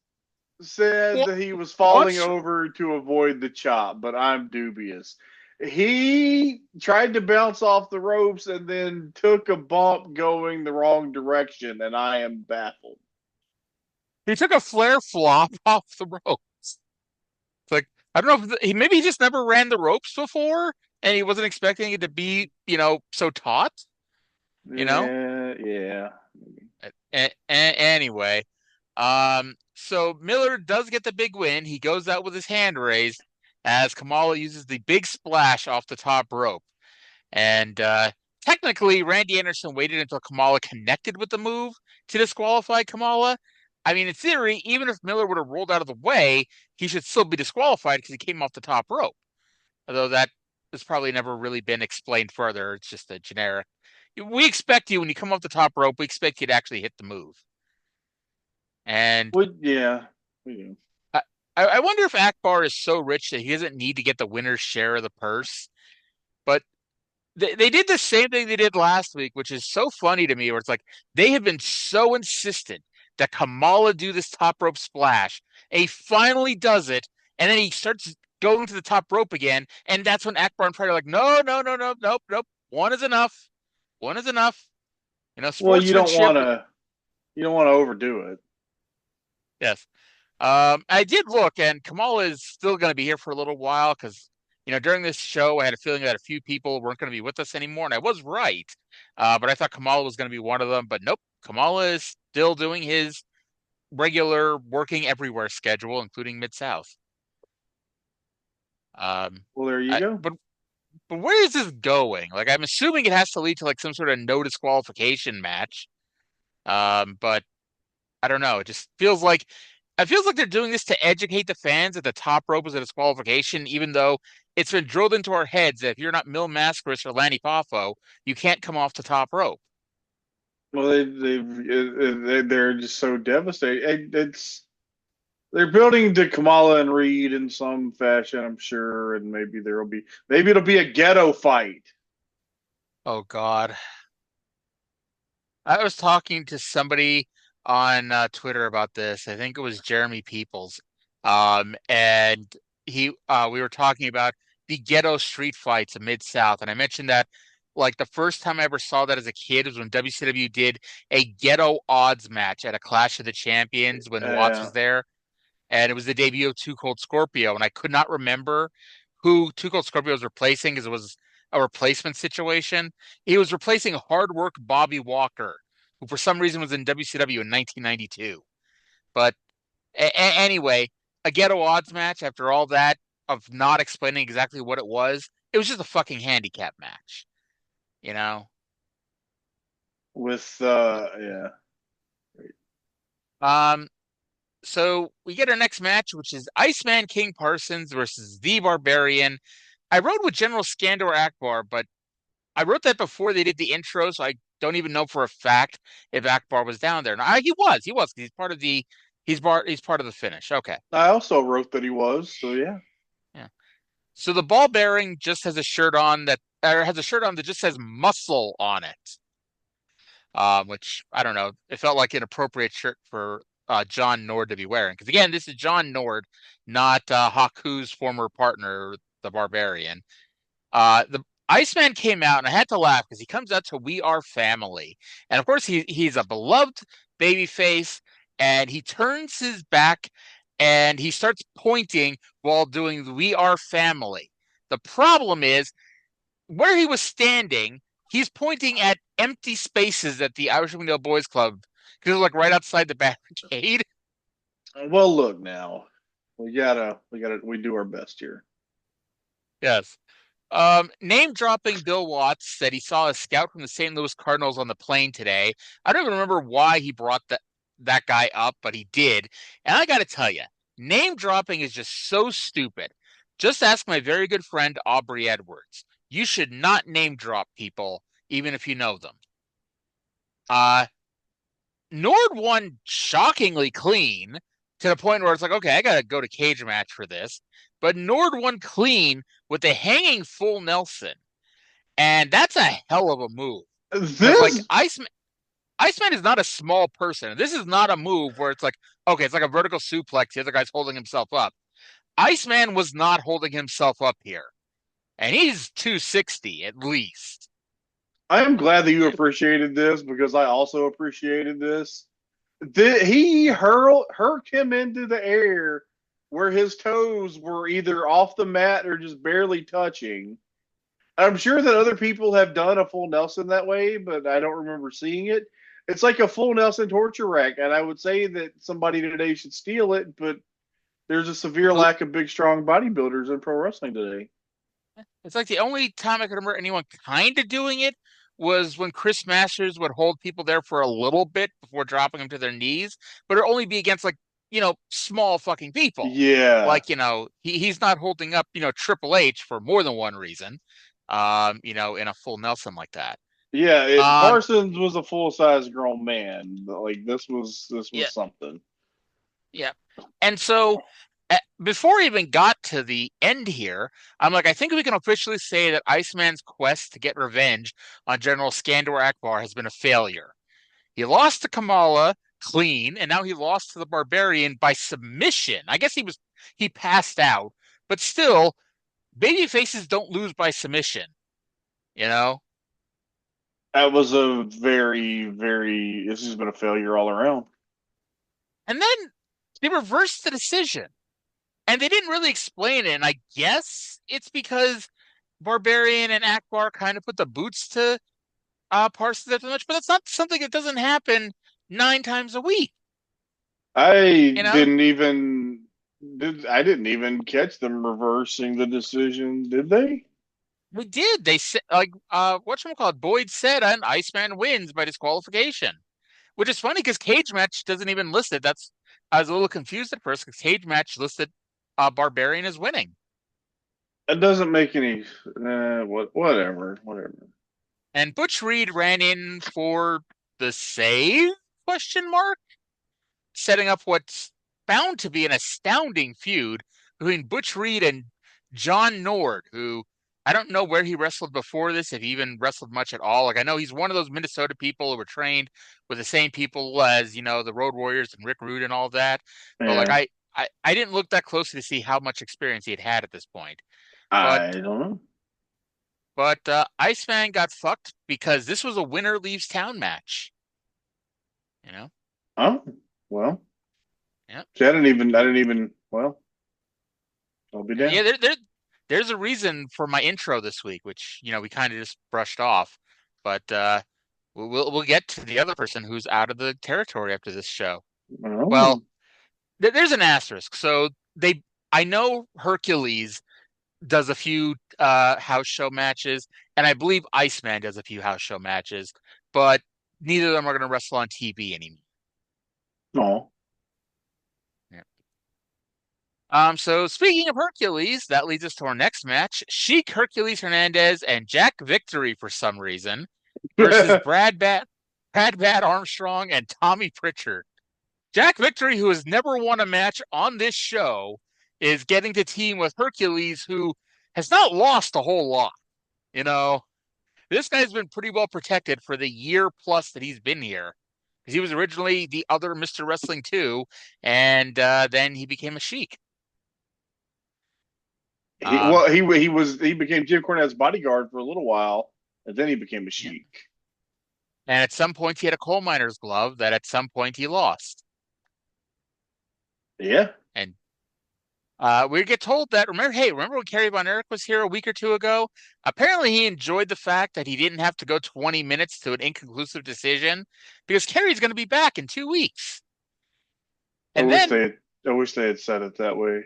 said that he was falling over to avoid the chop, but I'm dubious. He tried to bounce off the ropes and then took a bump going the wrong direction, and I am baffled. He took a flare flop off the ropes. It's I don't know if maybe he just never ran the ropes before, and he wasn't expecting it to be, so taut. Yeah. Anyway, so Miller does get the big win. He goes out with his hand raised as Kamala uses the big splash off the top rope. And technically, Randy Anderson waited until Kamala connected with the move to disqualify Kamala. I mean, in theory, even if Miller would have rolled out of the way, he should still be disqualified because he came off the top rope. Although that has probably never really been explained further. It's just a generic. We expect you, when you come off the top rope, we expect you to actually hit the move. And yeah, we do. I wonder if Akbar is so rich that he doesn't need to get the winner's share of the purse. But they did the same thing they did last week, which is so funny to me, where it's they have been so insistent that Kamala do this top rope splash. And he finally does it, and then he starts going to the top rope again, and that's when Akbar and Pride are like, no, nope. One is enough. Well, you don't want to overdo it. Yes. I did look, and Kamala is still going to be here for a little while because, during this show, I had a feeling that a few people weren't going to be with us anymore, and I was right. But I thought Kamala was going to be one of them, but nope. Kamala is still doing his regular working everywhere schedule, including Mid-South. Well, there you go. But where is this going? Like, I'm assuming it has to lead to like some sort of no disqualification match. But I don't know. It feels like they're doing this to educate the fans that the top rope is a disqualification, even though it's been drilled into our heads that if you're not Mil Mascaris or Lanny Poffo, you can't come off the top rope. Well, they're just so devastated. They're building to Kamala and Reed in some fashion, I'm sure, and maybe it'll be a ghetto fight. Oh God. I was talking to somebody on Twitter about this. I think it was Jeremy Peoples. And we were talking about the ghetto street fights of Mid-South. And I mentioned that like the first time I ever saw that as a kid was when WCW did a ghetto odds match at a Clash of the Champions when Watts was there. And it was the debut of Too Cold Scorpio. And I could not remember who Too Cold Scorpio was replacing because it was a replacement situation. He was replacing hard work Bobby Walker, who for some reason was in WCW in 1992. But anyway, a ghetto odds match after all that of not explaining exactly what it was just a fucking handicap match, you know? With, So we get our next match, which is Iceman King Parsons versus the Barbarian. I wrote with General Skandor Akbar, but I wrote that before they did the intro, so I don't even know for a fact if Akbar was down there. Now, he was. He's part of the part of the finish. Okay. I also wrote that he was, so yeah. Yeah. So the ball bearing just has a shirt on that just says muscle on it. Which I don't know. It felt like an appropriate shirt for John Nord to be wearing. Because again, this is John Nord, not Haku's former partner, the Barbarian. The Iceman came out, and I had to laugh because he comes out to "We Are Family," and of course he's a beloved babyface, and he turns his back and he starts pointing while doing the "We Are Family." The problem is where he was standing, he's pointing at empty spaces at the Irish Wingdale Boys Club because it's like right outside the barricade. Well, look now, we do our best here. Yes. Name dropping Bill Watts said he saw a scout from the St. Louis Cardinals on the plane today. I don't even remember why he brought that guy up, but he did. And I got to tell you, name dropping is just so stupid. Just ask my very good friend Aubrey Edwards. You should not name drop people, even if you know them. Nord won shockingly clean to the point where it's like, okay, I got to go to cage match for this. But Nord won clean with a hanging full Nelson. And that's a hell of a move. Like Iceman is not a small person. This is not a move where it's like, okay, it's like a vertical suplex. The other guy's holding himself up. Iceman was not holding himself up here. And he's 260 at least. I am glad that you appreciated this because I also appreciated this. He hurled him into the air where his toes were either off the mat or just barely touching. I'm sure that other people have done a full Nelson that way, but I don't remember seeing it. It's like a full Nelson torture rack, and I would say that somebody today should steal it, but there's a severe lack of big, strong bodybuilders in pro wrestling today. It's like the only time I could remember anyone kind of doing it was when Chris Masters would hold people there for a little bit before dropping them to their knees, but it would only be against like, small fucking people. Yeah. Like, he's not holding up, Triple H for more than one reason, in a full Nelson like that. Yeah, Parsons was a full-size grown man. Like, this was something. Yeah. And so before we even got to the end here, I'm like, I think we can officially say that Iceman's quest to get revenge on General Skandor Akbar has been a failure. He lost to Kamala clean, and now he lost to the Barbarian by submission. I guess he passed out, but still, baby faces don't lose by submission. That was a very, very. This has been a failure all around. And then they reversed the decision. And they didn't really explain it. And I guess it's because Barbarian and Akbar kind of put the boots to Parsons after the match. But that's not something that doesn't happen 9 times a week. I You know, didn't even catch them reversing the decision, did they? we did. They said whatchamacallit, Boyd said an Iceman wins by disqualification, which is funny because cage match doesn't even list it. I was a little confused at first because cage match listed Barbarian as winning. It doesn't make any. Whatever. And Butch Reed ran in for the save? Question mark. Setting up what's bound to be an astounding feud between Butch Reed and John Nord, who I don't know where he wrestled before this, if he even wrestled much at all. Like, I know he's one of those Minnesota people who were trained with the same people as, the Road Warriors and Rick Rude and all that. But like, I didn't look that closely to see how much experience he had at this point. I don't know. But Iceman got fucked because this was a winner leaves town match. Oh, well. Yeah. See, I didn't even. Well, I'll be damned. Yeah, there's a reason for my intro this week, which we kind of just brushed off. But we'll get to the other person who's out of the territory after this show. Oh. Well, there's an asterisk. So I know Hercules does a few house show matches, and I believe Iceman does a few house show matches, but neither of them are going to wrestle on TV anymore. No. Yeah. So speaking of Hercules, that leads us to our next match: Sheik Hercules Hernandez and Jack Victory for some reason versus Brad Bat Armstrong and Tommy Pritchard. Jack Victory, who has never won a match on this show, is getting to team with Hercules, who has not lost a whole lot. This guy's been pretty well protected for the year plus that he's been here. Because he was originally the other Mr. Wrestling 2, and then he became a Sheik. He became Jim Cornette's bodyguard for a little while, and then he became a Sheik. And at some point, he had a coal miner's glove that at some point he lost. Yeah. And we get told that, remember when Kerry Von Erich was here a week or two ago? Apparently he enjoyed the fact that he didn't have to go 20 minutes to an inconclusive decision because Kerry's going to be back in 2 weeks. I wish they had said it that way.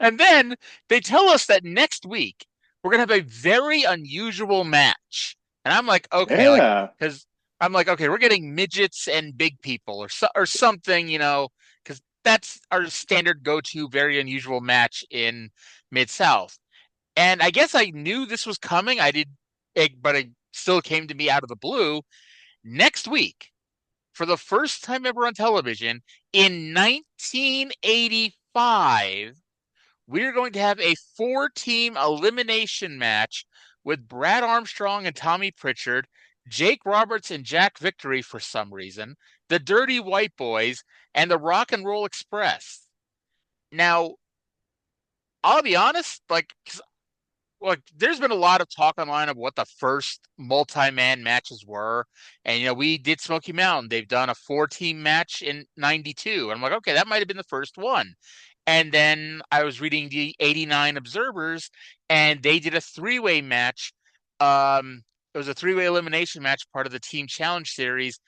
And then they tell us that next week we're going to have a very unusual match. And I'm like, okay, because I'm like, okay, we're getting midgets and big people or something, because that's our standard go-to very unusual match in Mid-South. And I guess I knew this was coming. But it still came to me out of the blue. Next week, for the first time ever on television, in 1985, we're going to have a 4-team elimination match with Brad Armstrong and Tommy Pritchard, Jake Roberts and Jack Victory for some reason, the Dirty White Boys, and the Rock and Roll Express. Now, I'll be honest, there's been a lot of talk online of what the first multi-man matches were. And, we did Smoky Mountain. They've done a 4-team match in 92. And I'm like, okay, that might have been the first one. And then I was reading the 89 Observers, and they did a 3-way match. It was a 3-way elimination match, part of the Team Challenge series.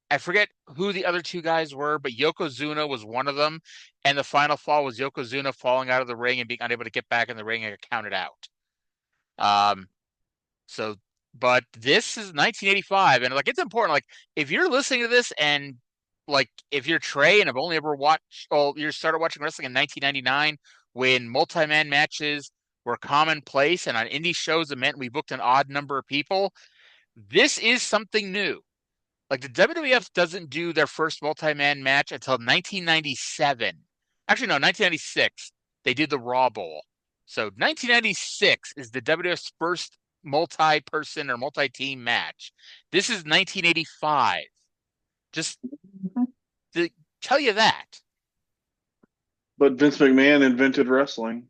I forget who the other 2 guys were, but Yokozuna was one of them. And the final fall was Yokozuna falling out of the ring and being unable to get back in the ring and get counted out. But this is 1985, and it's important. If you're listening to this and if you're Trae and have only ever you started watching wrestling in 1999 when multi-man matches were commonplace, and on indie shows it meant we booked an odd number of people. This is something new. The WWF doesn't do their first multi-man match until 1997. Actually, no, 1996. They did the Raw Bowl. So 1996 is the WWF's first multi-person or multi-team match. This is 1985. Just to tell you that. But Vince McMahon invented wrestling.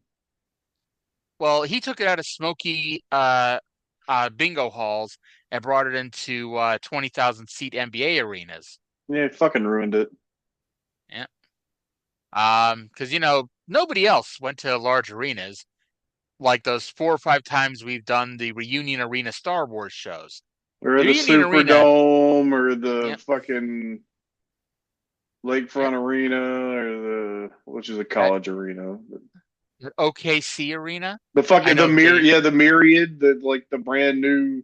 Well, he took it out of smoky bingo halls and brought it into 20,000-seat NBA arenas. Yeah, it fucking ruined it. Yeah. Because, nobody else went to large arenas like those 4 or 5 times we've done the reunion arena Star Wars shows. Or the Union Arena. Superdome, or the Yep. fucking Lakefront Arena, which is a college arena. The OKC Arena. The fucking the Myriad, the brand new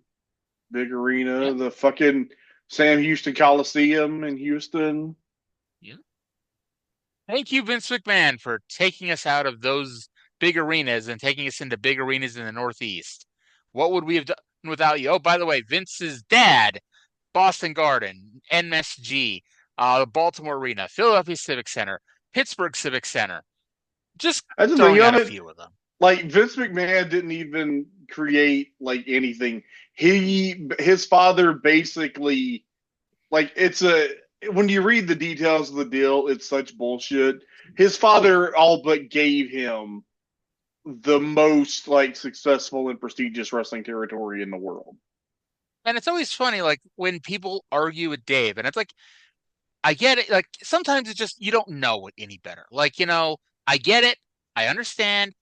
big arena. Yep. The fucking Sam Houston Coliseum in Houston. Yeah. Thank you, Vince McMahon, for taking us out of those big arenas and taking us into big arenas in the Northeast. What would we have done without you? Oh, by the way, Vince's dad, Boston Garden, MSG, the Baltimore Arena, Philadelphia Civic Center, Pittsburgh Civic Center. Just throwing out a few of them. Like, Vince McMahon didn't even create anything. His father basically, when you read the details of the deal, it's such bullshit. His father all but gave him the most successful and prestigious wrestling territory in the world. And it's always funny, when people argue with Dave, and it's I get it. Sometimes it's just you don't know it any better. I get it. I understand.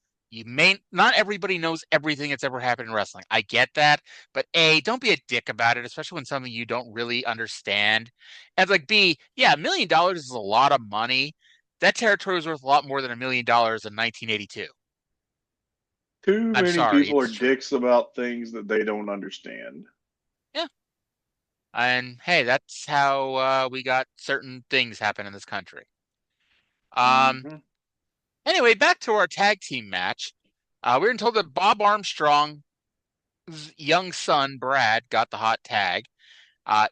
Not everybody knows everything that's ever happened in wrestling. I get that. But A, don't be a dick about it, especially when something you don't really understand. And B, yeah, $1 million is a lot of money. That territory was worth a lot more than $1 million in 1982. Too many people are dicks about things that they don't understand. Yeah. And hey, that's how we got certain things happen in this country. Anyway, back to our tag team match. We were told that Bob Armstrong's young son, Brad, got the hot tag.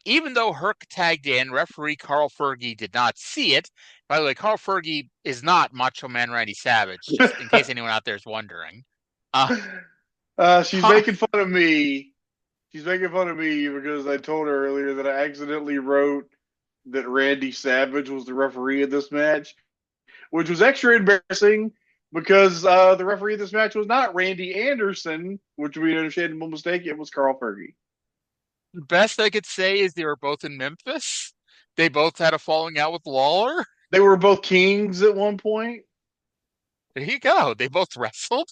Even though Herc tagged in, referee Carl Fergie did not see it. By the way, Carl Fergie is not Macho Man Randy Savage, just in case anyone out there is wondering. She's making fun of me. She's making fun of me because I told her earlier that I accidentally wrote that Randy Savage was the referee of this match, which was extra embarrassing because the referee of this match was not Randy Anderson, which would be an understandable mistake. It was Carl Fergie. The best I could say is they were both in Memphis. They both had a falling out with Lawler. They were both kings at one point. There you go. They both wrestled.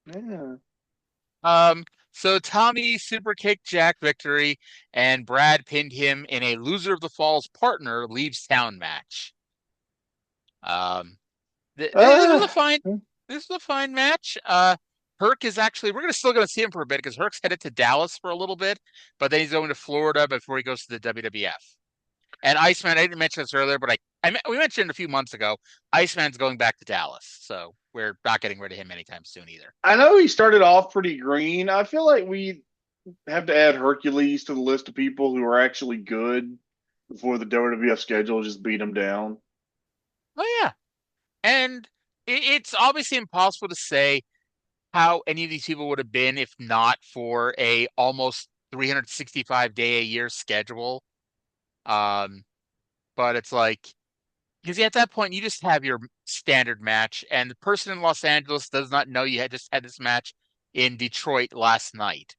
Yeah. So Tommy super kicked Jack victory, and Brad pinned him in a loser of the Falls partner leaves town match. This is a fine match. Herc is actually, we're still going to see him for a bit because Herc's headed to Dallas for a little bit, but then he's going to Florida before he goes to the WWF. And Iceman, I didn't mention this earlier, but we mentioned a few months ago, Iceman's going back to Dallas, so we're not getting rid of him anytime soon either. I know he started off pretty green. I feel like we have to add Hercules to the list of people who are actually good before the WWF schedule just beat him down. Oh, yeah. And it's obviously impossible to say how any of these people would have been if not for a almost 365-day-a-year schedule. But it's because at that point you just have your standard match, and the person in Los Angeles does not know you had just had this match in Detroit last night.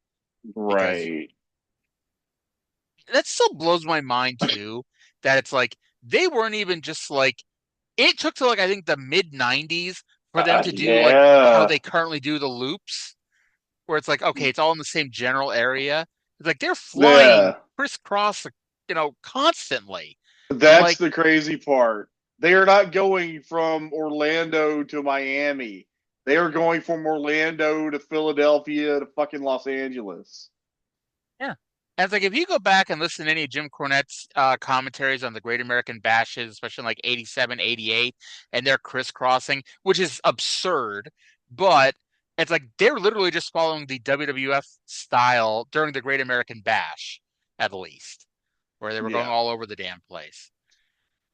Right. That still blows my mind too, that it's they weren't even just it took to I think the mid-90s for them to do how they currently do the loops, where it's okay, it's all in the same general area. It's they're flying crisscross, constantly. That's the crazy part. They are not going from Orlando to Miami. They are going from Orlando to Philadelphia to fucking Los Angeles. Yeah. And it's if you go back and listen to any of Jim Cornette's commentaries on the Great American Bashes, especially in 87, 88, and they're crisscrossing, which is absurd, but it's they're literally just following the WWF style during the Great American Bash, at least, where they were going all over the damn place.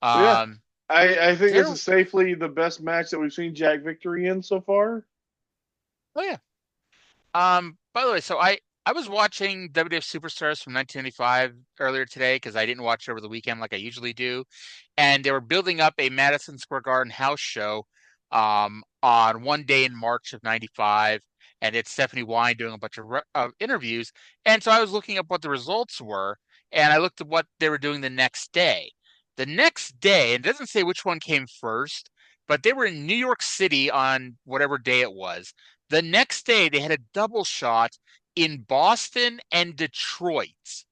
I think this is safely the best match that we've seen Jack Victory in so far. Oh, yeah. By the way, so I was watching WWF Superstars from 1995 earlier today because I didn't watch it over the weekend like I usually do. And they were building up a Madison Square Garden house show on one day in March of 95. And it's Stephanie Wine doing a bunch of interviews. And so I was looking up what the results were, and I looked at what they were doing the next day. The next day, and it doesn't say which one came first, but they were in New York City on whatever day it was. The next day, they had a double shot in Boston and Detroit.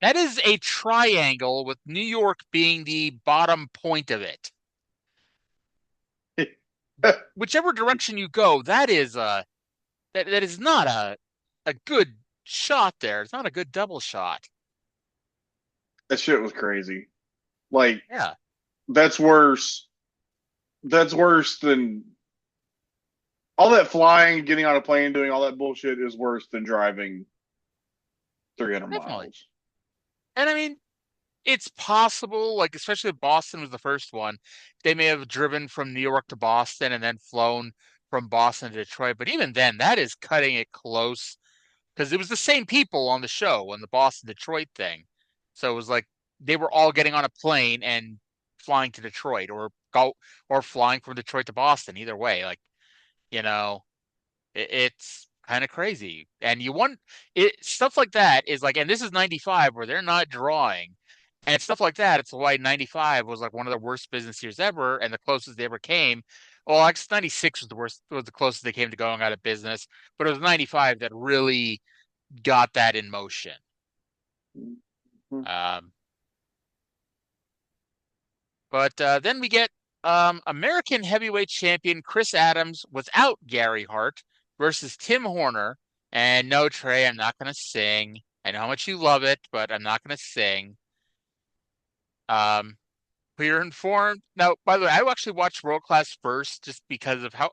That is a triangle with New York being the bottom point of it. Whichever direction you go, that is that is not a good shot there. It's not a good double shot. That shit was crazy. Like, yeah, that's worse. That's worse than all that flying, getting on a plane, doing all that bullshit is worse than driving 300 miles. And I mean, it's possible, like, especially if Boston was the first one, they may have driven from New York to Boston and then flown from Boston to Detroit. But even then, that is cutting it close because it was the same people on the show on the Boston-Detroit thing. So it was like they were all getting on a plane and flying to Detroit or flying from Detroit to Boston. Either way, like, it's kind of crazy. And stuff like that is like, and this is 95 where they're not drawing. And stuff like that, it's why 95 was like one of the worst business years ever, and the closest they ever came. Well, actually, 96 was the closest they came to going out of business, but it was 95 that really got that in motion. But then we get American Heavyweight Champion Chris Adams without Gary Hart versus Tim Horner. And no, Trey, I'm not going to sing. I know how much you love it, but I'm not going to sing. We are informed. Now, by the way, I actually watched World Class first just because of how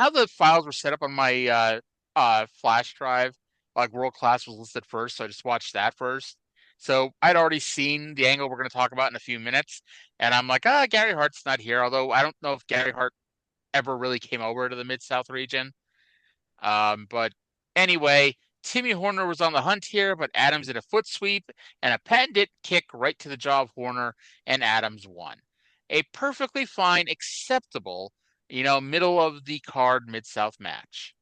the files were set up on my flash drive. Like, World Class was listed first, so I just watched that first. So I'd already seen the angle we're going to talk about in a few minutes, and I'm like, Gary Hart's not here. Although I don't know if Gary Hart ever really came over to the Mid-South region. But anyway, Timmy Horner was on the hunt here, but Adams did a foot sweep and a patented kick right to the jaw of Horner, and Adams won. A perfectly fine, acceptable, middle of the card Mid-South match.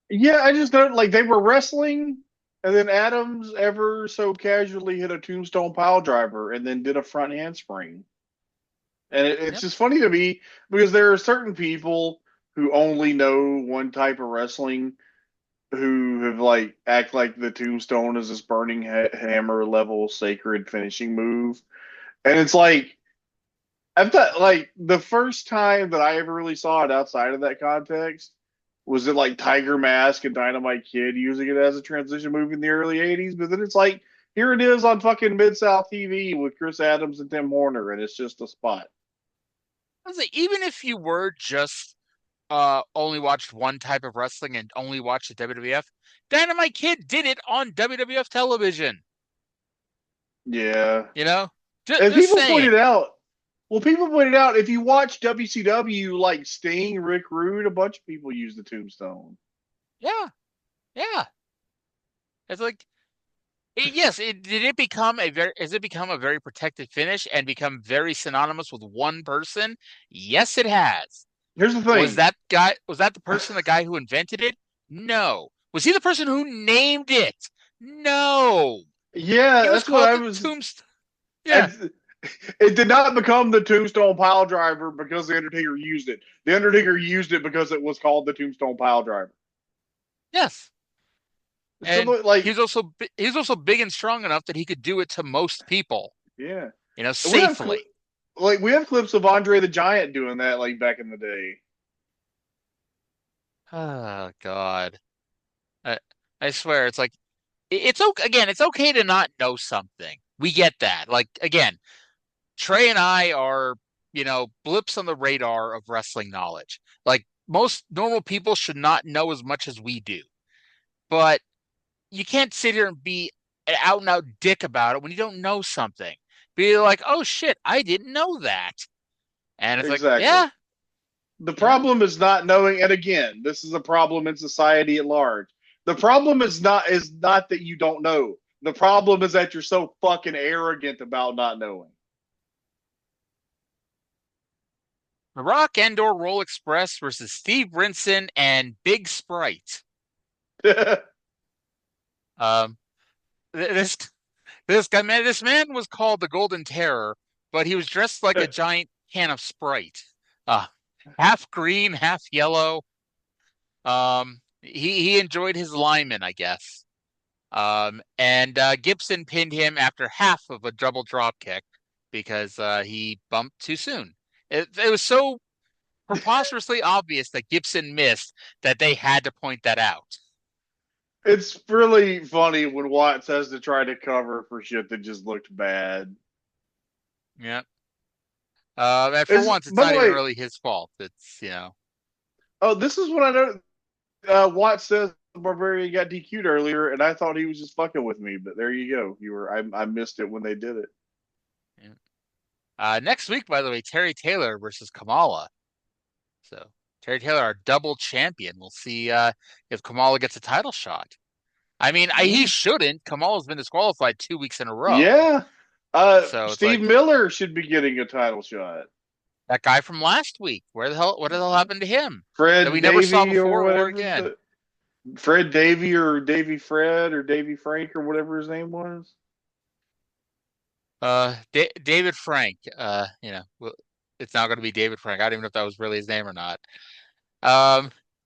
Yeah, I just don't like they were wrestling, and then Adams ever so casually hit a tombstone pile driver and then did a front handspring. And it's just funny to me because there are certain people who only know one type of wrestling who have act like the tombstone is this burning hammer level sacred finishing move. And it's like, I've thought the first time that I ever really saw it outside of that context was it like Tiger Mask and Dynamite Kid using it as a transition move in the early 80s. But then it's like, here it is on fucking Mid-South TV with Chris Adams and Tim Horner, and it's just a spot. I was like, even if you were just only watched one type of wrestling and only watched the WWF, Dynamite Kid did it on WWF television. Yeah. And people pointed out, if you watch WCW, like Sting, Rick Rude, a bunch of people use the tombstone. Yeah. It's like, has it become a very protected finish and become very synonymous with one person? Yes, it has. Here's the thing. Was that the guy who invented it? No. Was he the person who named it? No. Yeah, that's what I was. Yeah. It did not become the Tombstone Pile Driver because the Undertaker used it. The Undertaker used it because it was called the Tombstone Pile Driver. Yes. And so, he's also big and strong enough that he could do it to most people. Yeah. Safely. We have clips of Andre the Giant doing that back in the day. Oh God. I swear it's like it's okay. Again, it's okay to not know something. We get that. Like, again, Trey and I are, blips on the radar of wrestling knowledge. Like, most normal people should not know as much as we do. But you can't sit here and be an out and out dick about it when you don't know something. Be like, oh shit, I didn't know that. And it's exactly. like, yeah. The problem is not knowing, and again, this is a problem in society at large. The problem is not that you don't know. The problem is that you're so fucking arrogant about not knowing. The Rock and/or Roll Express versus Steve Rinson and Big Sprite. This man was called the Golden Terror, but he was dressed like a giant can of Sprite. Half green, half yellow. He enjoyed his lineman, I guess. And Gibson pinned him after half of a double drop kick because he bumped too soon. It was so preposterously obvious that Gibson missed that they had to point that out. It's really funny when Watts has to try to cover for shit that just looked bad. Yeah. And for once, it's not even really his fault. It's, Oh, this is what I know. Watts says Barbarian got DQ'd earlier, and I thought he was just fucking with me. But there you go. I missed it when they did it. Yeah. Next week, by the way, Terry Taylor versus Kamala. So Terry Taylor, our double champion. We'll see if Kamala gets a title shot. I mean, he shouldn't. Kamala's been disqualified 2 weeks in a row. Yeah. So Steve Miller should be getting a title shot. That guy from last week. What the hell happened to him? Fred that we Davey never saw before or again. Fred Davey or Davey Fred or Davey Frank or whatever his name was. David Frank. It's now going to be David Frank. I don't even know if that was really his name or not.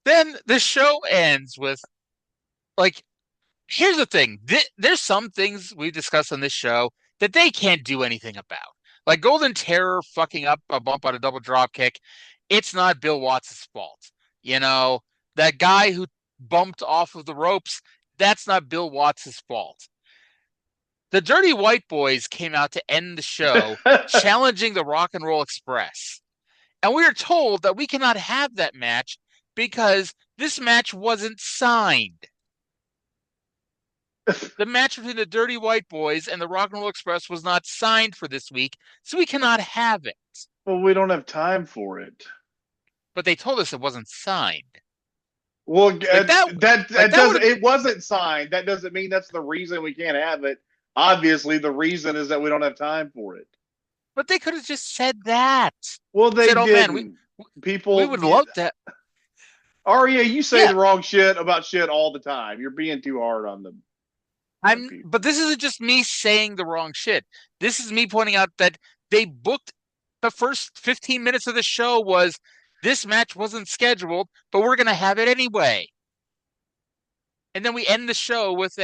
Then the show ends with, here's the thing. There's some things we discussed on this show that they can't do anything about. Like Golden Terror fucking up a bump on a double drop kick. It's not Bill Watts' fault. That guy who bumped off of the ropes, that's not Bill Watts' fault. The Dirty White Boys came out to end the show challenging the Rock and Roll Express. And we are told that we cannot have that match because this match wasn't signed. The match between the Dirty White Boys and the Rock and Roll Express was not signed for this week, so we cannot have it. Well, we don't have time for it. But they told us it wasn't signed. Well, it wasn't signed. That doesn't mean that's the reason we can't have it. Obviously, the reason is that we don't have time for it. But they could have just said that. Well, they didn't. Oh, man, we would love that. Arya, you say the wrong shit about shit all the time. You're being too hard on them. But this isn't just me saying the wrong shit. This is me pointing out that they booked the first 15 minutes of the show was this match wasn't scheduled, but we're going to have it anyway. And then we end the show with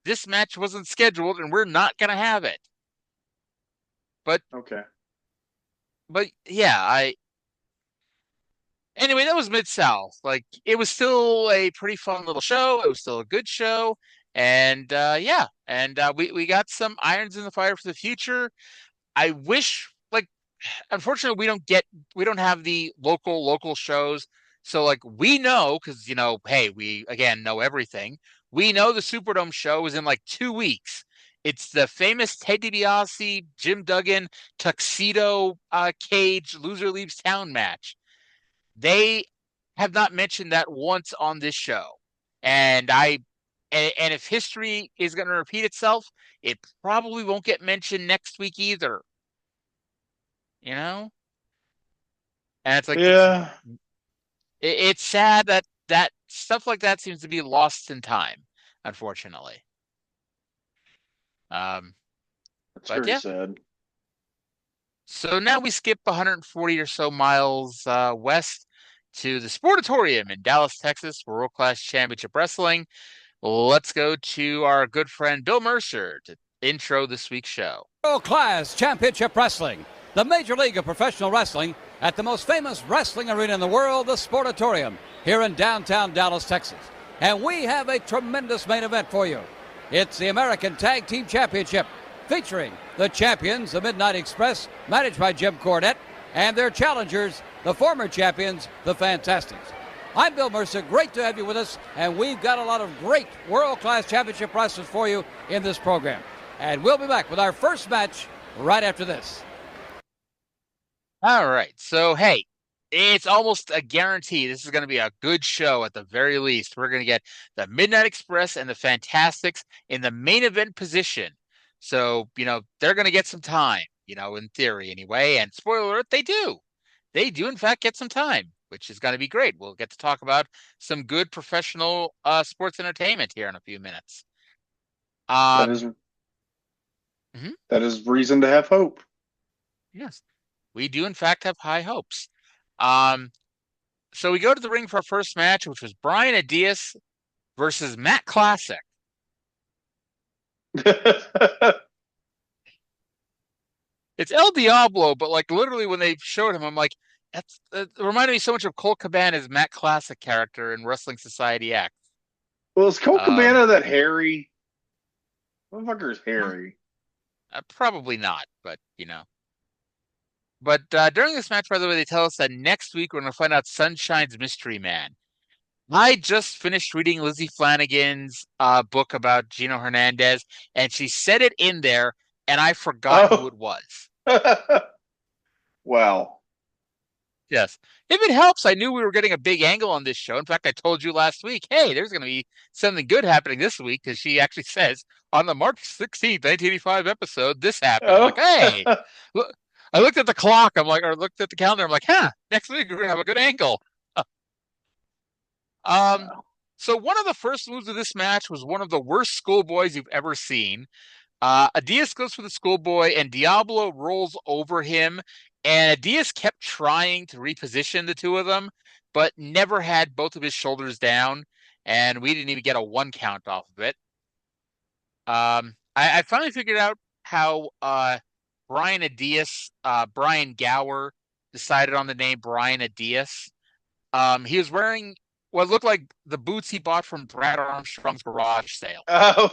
this match wasn't scheduled and we're not going to have it. But okay. But yeah, anyway, that was Mid-South. It was still a pretty fun little show. It was still a good show. And we got some irons in the fire for the future. I wish, unfortunately, we don't have the local shows. So we know, because hey, we again know everything. We know the Superdome show is in 2 weeks. It's the famous Ted DiBiase, Jim Duggan, tuxedo cage loser leaves town match. They have not mentioned that once on this show, and if history is going to repeat itself, it probably won't get mentioned next week either. And it's it's sad that stuff like that seems to be lost in time, unfortunately. That's very sad. So now we skip 140 or so miles west to the Sportatorium in Dallas, Texas, for World Class Championship Wrestling. Let's go to our good friend Bill Mercer to intro this week's show. World Class Championship Wrestling, the Major League of Professional Wrestling at the most famous wrestling arena in the world, the Sportatorium, here in downtown Dallas, Texas. And we have a tremendous main event for you. It's the American Tag Team Championship, featuring the champions, the Midnight Express, managed by Jim Cornette, and their challengers, the former champions, the Fantastics. I'm Bill Mercer. Great to have you with us, and we've got a lot of great world-class championship wrestlers for you in this program. And we'll be back with our first match right after this. All right. So, hey, it's almost a guarantee this is going to be a good show at the very least. We're going to get the Midnight Express and the Fantastics in the main event position. So, they're going to get some time, in theory anyway. And spoiler alert, they do. They do, in fact, get some time, which is going to be great. We'll get to talk about some good professional sports entertainment here in a few minutes. That is reason to have hope. Yes, we do, in fact, have high hopes. So we go to the ring for our first match, which was Brian Adias versus Matt Classic. It's El Diablo, but like literally when they showed him, I'm like, it reminded me so much of Colt Cabana's Matt Classic character in Wrestling Society X. Well, is Colt Cabana that hairy? Motherfucker's hairy. Probably not, but you know. But during this match, by the way, they tell us that next week we're going to find out Sunshine's Mystery Man. I just finished reading Lizzie Flanagan's book about Gino Hernandez, and she said it in there, and I forgot who it was. Wow. Yes. If it helps, I knew we were getting a big angle on this show. In fact, I told you last week, hey, there's going to be something good happening this week, because she actually says on the March 16th, 1985 episode, this happened. I'm like, hey, look. I looked at the clock. I'm like, or looked at the calendar. I'm like, next week we're going to have a good angle. So one of the first moves of this match was one of the worst schoolboys you've ever seen. Adias goes for the schoolboy, and Diablo rolls over him. And Adias kept trying to reposition the two of them, but never had both of his shoulders down. And we didn't even get a 1 count off of it. I finally figured out how Brian Gower decided on the name Brian Adias. He was wearing what looked like the boots he bought from Brad Armstrong's garage sale. Oh,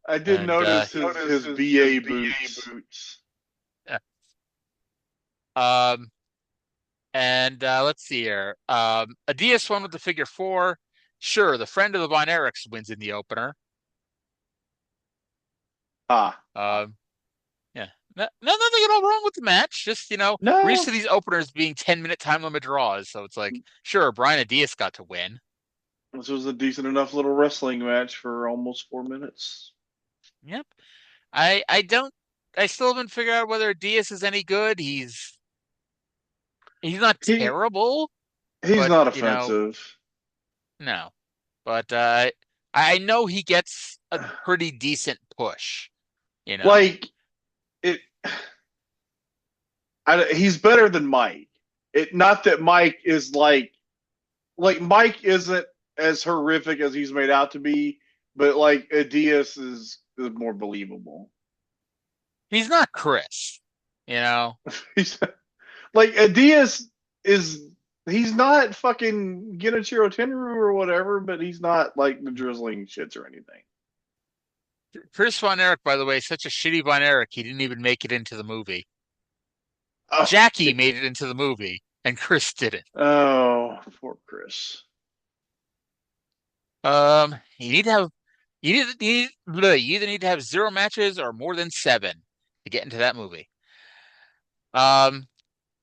I did notice his BA boots. Yeah. Let's see here. Adias won with the figure 4. Sure, the friend of the Von Erichs wins in the opener. Yeah. Nothing at all wrong with the match. Just, we're used to these openers being 10-minute time limit draws. So it's like, sure, Brian Adias got to win. This was a decent enough little wrestling match for almost 4 minutes. Yep. I still haven't figured out whether Adias is any good. He's not terrible. He's not offensive. No. But I know he gets a pretty decent push. He's better than Mike. Not that Mike is like Mike isn't as horrific as he's made out to be, but like Adias is more believable. He's not Chris, He's like Adias he's not fucking Genichiro Tenryu or whatever, but he's not like the drizzling shits or anything. Chris Von Erich, by the way, such a shitty Von Erich, he didn't even make it into the movie. Jackie made it into the movie, and Chris didn't. Oh, poor Chris. You either need to have 0 matches or more than 7 to get into that movie.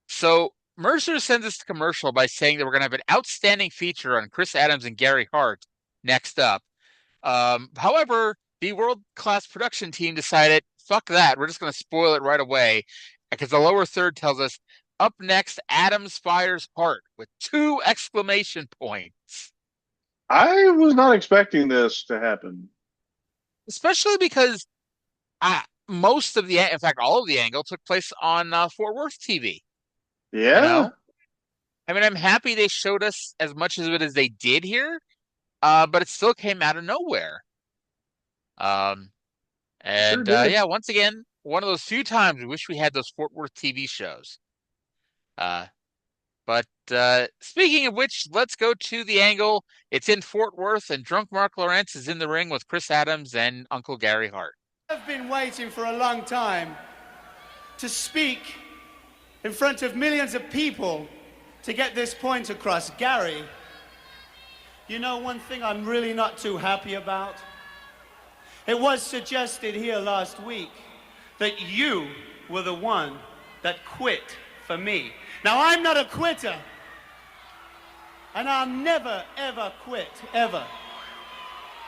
So Mercer sends us to commercial by saying that we're going to have an outstanding feature on Chris Adams and Gary Hart next up. However, the world-class production team decided, fuck that, we're just going to spoil it right away, because the lower third tells us, up next, Adams fires Hart with 2 exclamation points. I was not expecting this to happen. Especially because most of in fact, all of the angle took place on Fort Worth TV. Yeah. I mean, I'm happy they showed us as much of it as they did here, but it still came out of nowhere. Once again, one of those few times we wish we had those Fort Worth TV shows. But speaking of which, let's go to the angle. It's in Fort Worth, and Drunk Mark Lawrence is in the ring with Chris Adams and Uncle Gary Hart. I've been waiting for a long time to speak in front of millions of people to get this point across. Gary, you know one thing I'm really not too happy about? It was suggested here last week that you were the one that quit for me. Now, I'm not a quitter, and I'll never, ever quit, ever.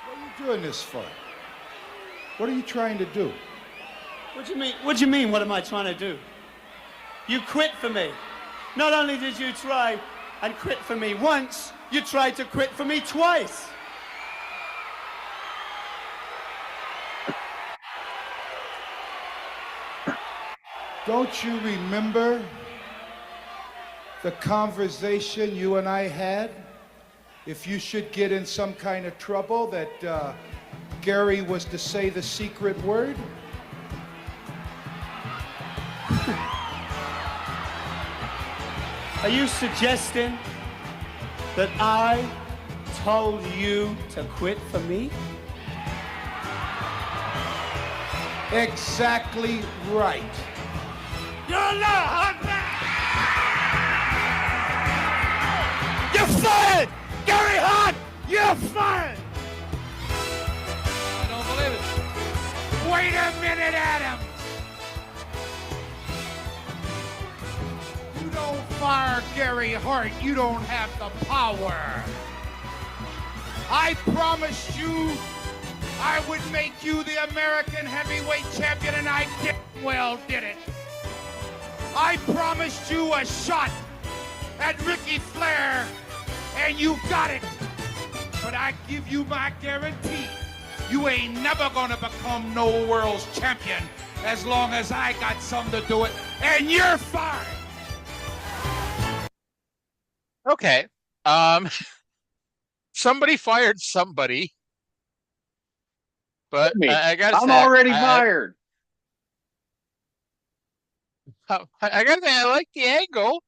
What are you doing this for? What are you trying to do? What do you mean? What do you mean, what am I trying to do? You quit for me. Not only did you try and quit for me once, you tried to quit for me twice. Don't you remember the conversation you and I had? If you should get in some kind of trouble, that Gary was to say the secret word? Are you suggesting that I told you to quit for me? Exactly right. You're not You're fired! Gary Hart, you're fired! I don't believe it. Wait a minute, Adam! You don't fire Gary Hart. You don't have the power. I promised you I would make you the American heavyweight champion, and I damn well did it. I promised you a shot at Ricky Flair, and you got it. But I give you my guarantee, you ain't never gonna become no world's champion as long as I got something to do it, and you're fired. Okay. Somebody fired somebody. But I gotta say, I'm already fired. I gotta say, I like the angle.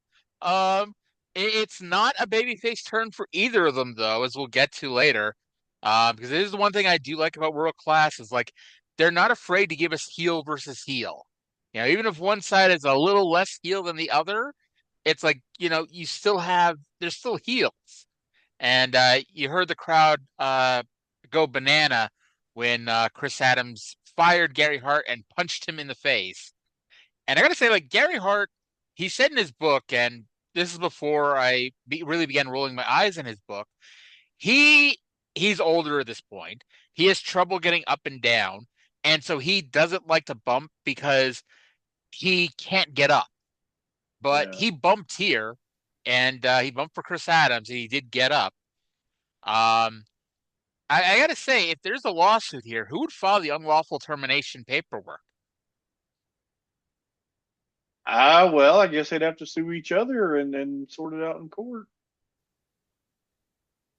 It's not a babyface turn for either of them, though, as we'll get to later. Because it is the one thing I do like about World Class is like they're not afraid to give us heel versus heel. You know, even if one side is a little less heel than the other, it's like, you know, you still have there's still heels. And you heard the crowd go banana when Chris Adams fired Gary Hart and punched him in the face. And I got to say, like, Gary Hart, he said in his book, and this is before I really began rolling my eyes in his book, he's older at this point. He has trouble getting up and down. And so he doesn't like to bump because he can't get up. But he bumped here, and he bumped for Chris Adams, and he did get up. I got to say, if there's a lawsuit here, who would file the unlawful termination paperwork? Well, I guess they'd have to sue each other and sort it out in court.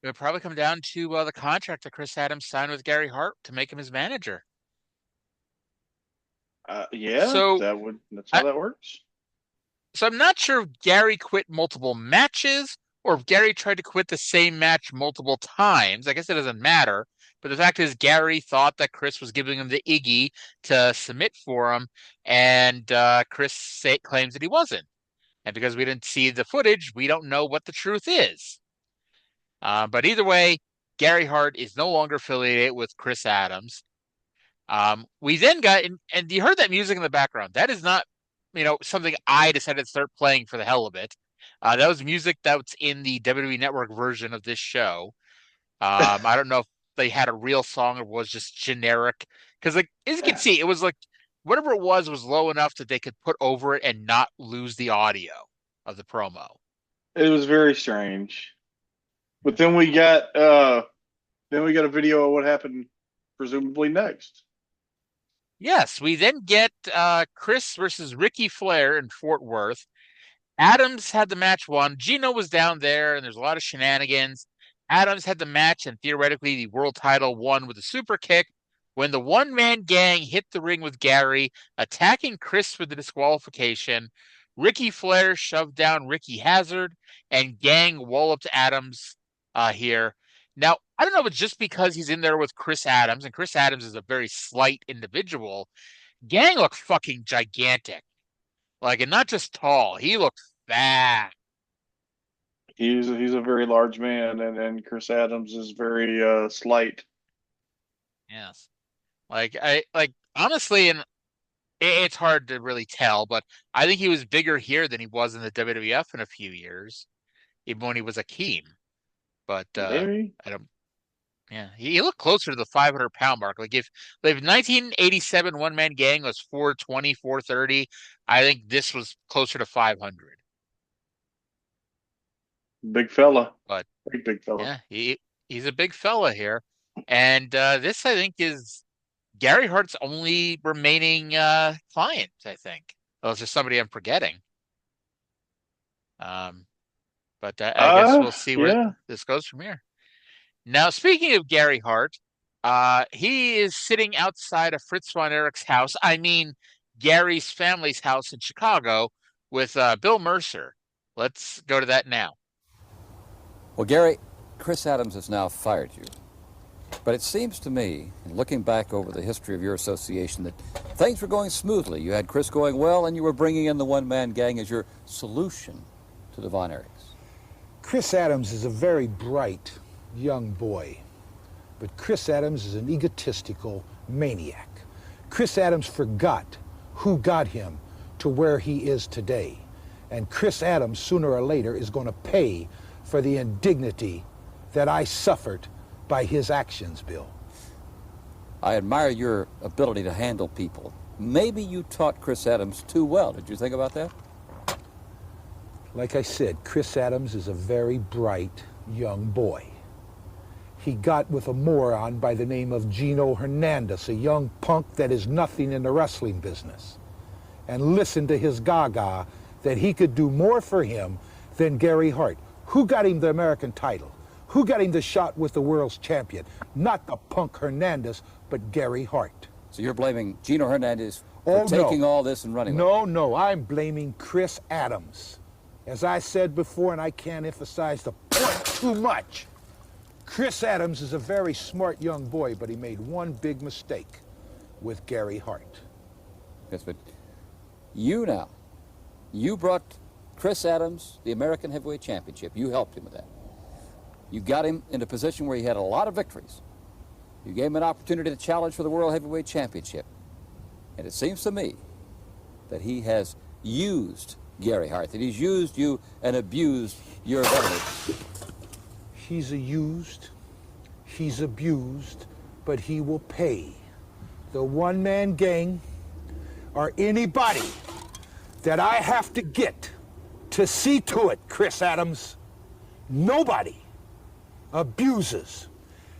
It would probably come down to the contract that Chris Adams signed with Gary Hart to make him his manager. Yeah, so that's how that works. So I'm not sure if Gary quit multiple matches or if Gary tried to quit the same match multiple times. I guess it doesn't matter. But the fact is, Gary thought that Chris was giving him the Iggy to submit for him, and Chris claims that he wasn't. And because we didn't see the footage, we don't know what the truth is. But either way, Gary Hart is no longer affiliated with Chris Adams. We then got, and you heard that music in the background. That is not, something I decided to start playing for the hell of it. That was music that's in the WWE Network version of this show. I don't know if they had a real song or was just generic. Because, like, as you can see, it was like whatever it was low enough that they could put over it and not lose the audio of the promo. It was very strange. But then we got a video of what happened presumably next. Yes, we then get Chris versus Ricky Flair in Fort Worth. Adams had the match won. Gino was down there, and there's a lot of shenanigans. Adams had the match, and theoretically the world title won with a super kick when the one-man gang hit the ring with Gary, attacking Chris for the disqualification. Ricky Flair shoved down Ricky Hazard, and gang walloped Adams here. Now, I don't know if it's just because he's in there with Chris Adams, and Chris Adams is a very slight individual. Gang looked fucking gigantic. Like, and not just tall. He looked fat. He's a very large man, and Chris Adams is very slight. Yes. Honestly, and it's hard to really tell, but I think he was bigger here than he was in the WWF in a few years, even when he was Akeem. But Maybe. I don't. Yeah, he looked closer to the 500-pound mark. Like if 1987 one-man gang was 420, 430, I think this was closer to 500. Big fella. But big fella. Yeah, he's a big fella here. And this, I think, is Gary Hart's only remaining client, I think. Unless there's somebody I'm forgetting. But I guess we'll see where this goes from here. Now, speaking of Gary Hart, He is sitting outside of Fritz von Erich's house. I mean, Gary's family's house in Chicago with Bill Mercer. Let's go to that now. Well, Gary, Chris Adams has now fired you. But it seems to me, in looking back over the history of your association, that things were going smoothly. You had Chris going well, and you were bringing in the one-man gang as your solution to the Von Erichs. Chris Adams is a very bright young boy, but Chris Adams is an egotistical maniac. Chris Adams forgot who got him to where he is today. And Chris Adams, sooner or later, is going to pay for the indignity that I suffered by his actions, Bill. I admire your ability to handle people. Maybe you taught Chris Adams too well. Did you think about that? Like I said, Chris Adams is a very bright young boy. He got with a moron by the name of Gino Hernandez, a young punk that is nothing in the wrestling business, and listened to his gaga that he could do more for him than Gary Hart. Who got him the American title? Who got him the shot with the world's champion? Not the punk Hernandez, but Gary Hart. So you're blaming Gino Hernandez for taking all this and running with it? No, I'm blaming Chris Adams. As I said before, and I can't emphasize the point too much, Chris Adams is a very smart young boy, but he made one big mistake with Gary Hart. Yes, but you brought Chris Adams the American Heavyweight Championship. You helped him with that. You got him in a position where he had a lot of victories. You gave him an opportunity to challenge for the World Heavyweight Championship. And it seems to me that he has used Gary Hart, that he's used you and abused your ability. He's he's abused, but he will pay. The one-man gang or anybody that I have to get to see to it, Chris Adams, nobody abuses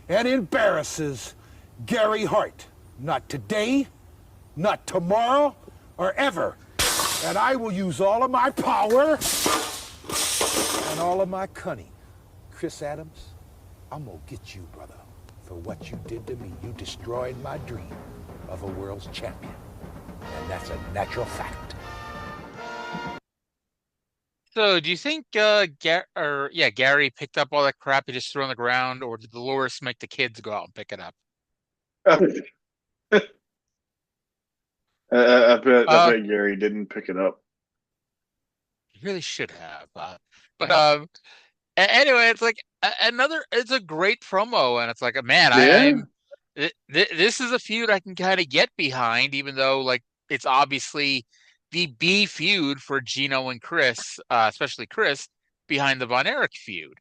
and embarrasses Gary Hart. Not today, not tomorrow, or ever. And I will use all of my power and all of my cunning. Chris Adams, I'm gonna get you, brother, for what you did to me. You destroyed my dream of a world's champion. And that's a natural fact. So, do you think Gary picked up all that crap he just threw on the ground, or did Dolores make the kids go out and pick it up? I bet Gary didn't pick it up. He really should have. Anyway, it's like it's a great promo, and it's like, man, this is a feud I can kind of get behind, even though like it's obviously the B feud for Gino and Chris, especially Chris, behind the Von Erich feud.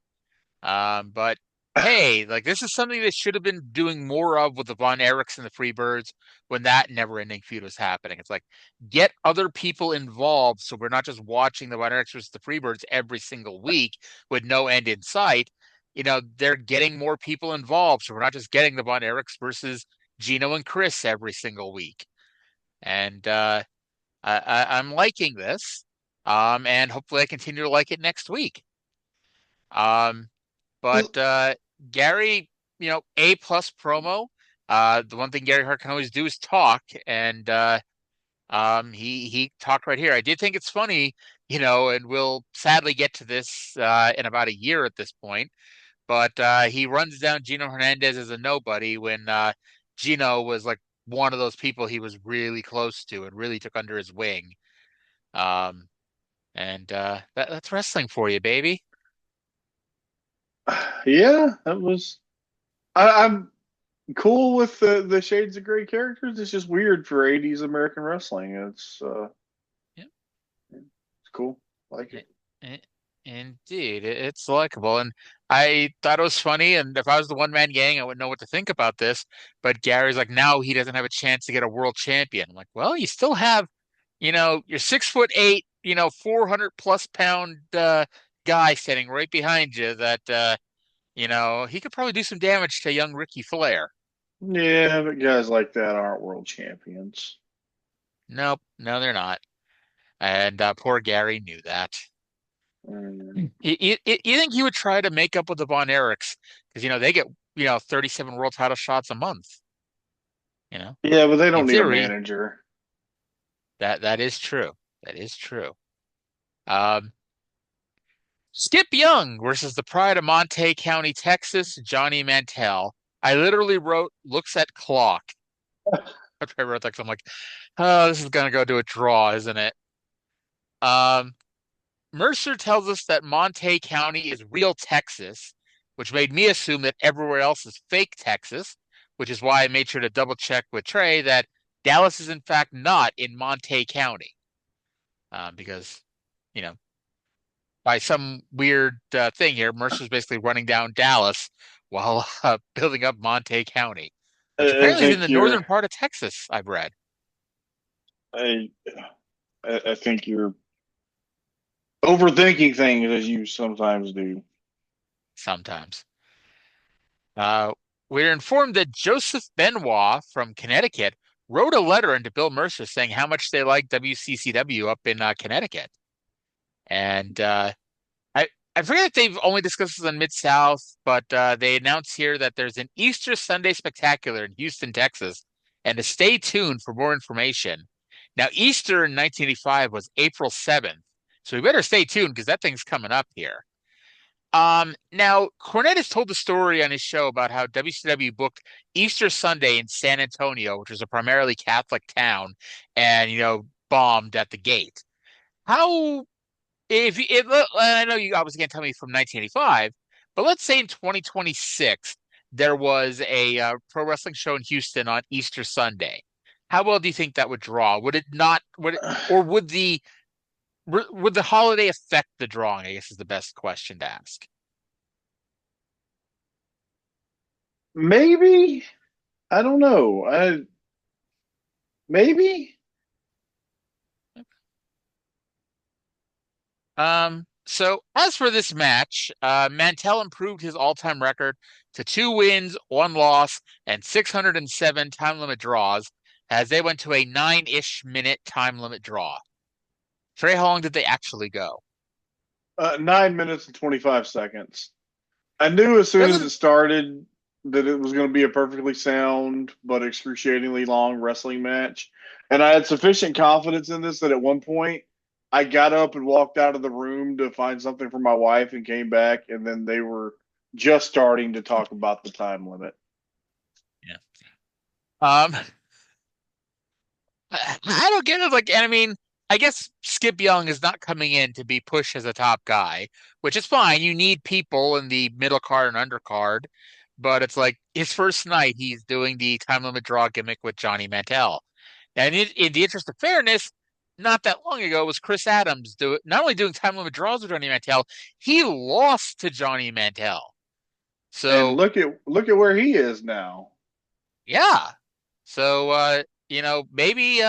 But hey, like this is something they should have been doing more of with the Von Erichs and the Freebirds when that never-ending feud was happening. It's like, get other people involved so we're not just watching the Von Erichs versus the Freebirds every single week with no end in sight. You know, they're getting more people involved, so we're not just getting the Von Erichs versus Gino and Chris every single week. And I'm liking this, and hopefully I continue to like it next week. But Gary, A+ promo. The one thing Gary Hart can always do is talk, and he talked right here. I did think it's funny, and we'll sadly get to this in about a year at this point. But he runs down Gino Hernandez as a nobody when Gino was like one of those people he was really close to and really took under his wing. And that's wrestling for you, baby. Yeah, that was. I'm cool with the shades of gray characters. It's just weird for '80s American wrestling. It's it's cool. I like it. Indeed, it's likable, and I thought it was funny. And if I was the one-man gang, I wouldn't know what to think about this. But Gary's like, now he doesn't have a chance to get a world champion. I'm like, well, you still have, you're 6'8", 400+ pound guy standing right behind you. That he could probably do some damage to young Ricky Flair. Yeah, but guys like that aren't world champions. Nope, no, they're not. And poor Gary knew that. You think he would try to make up with the Von Erichs because they get 37 world title shots a month. Yeah, but they don't In need theory, a manager. That is true. That is true. Skip Young versus the Pride of Monte County, Texas, Johnny Mantell. I literally wrote looks at clock. After I wrote that, 'cause I'm like, oh, this is gonna go to a draw, isn't it? Mercer tells us that Monte County is real Texas, which made me assume that everywhere else is fake Texas, which is why I made sure to double check with Trae that Dallas is in fact not in Monte County. Because, by some weird thing here, Mercer's basically running down Dallas while building up Monte County, which apparently is in the northern part of Texas, I've read. I think you're overthinking things, as you sometimes do. Sometimes. We're informed that Joseph Benoit from Connecticut wrote a letter into Bill Mercer saying how much they like WCCW up in Connecticut. And I forget if they've only discussed this on Mid-South, but they announced here that there's an Easter Sunday Spectacular in Houston, Texas, and to stay tuned for more information. Now, Easter in 1985 was April 7th, so we better stay tuned because that thing's coming up here. Now, Cornette has told the story on his show about how WCW booked Easter Sunday in San Antonio, which was a primarily Catholic town, and, bombed at the gate. I know you obviously can't tell me from 1985, but let's say in 2026 there was a pro wrestling show in Houston on Easter Sunday. How well do you think that would draw? Would it not? Would the holiday affect the drawing? I guess is the best question to ask. Maybe. I don't know. Maybe. So as for this match, Mantell improved his all-time record to 2 wins, 1 loss, and 607 time limit draws as they went to a 9-ish minute time limit draw. Trae, how long did they actually go? 9 minutes and 25 seconds. I knew as soon as it started that it was going to be a perfectly sound but excruciatingly long wrestling match. And I had sufficient confidence in this that at one point I got up and walked out of the room to find something for my wife and came back, and then they were just starting to talk about the time limit. Yeah. I don't get it. And I mean, I guess Skip Young is not coming in to be pushed as a top guy, which is fine. You need people in the middle card and undercard, but it's like his first night, he's doing the time limit draw gimmick with Johnny Mantell. And in the interest of fairness, not that long ago was Chris Adams not only doing time limit draws with Johnny Mantell, he lost to Johnny Mantell. So and look at where he is now. Yeah. So maybe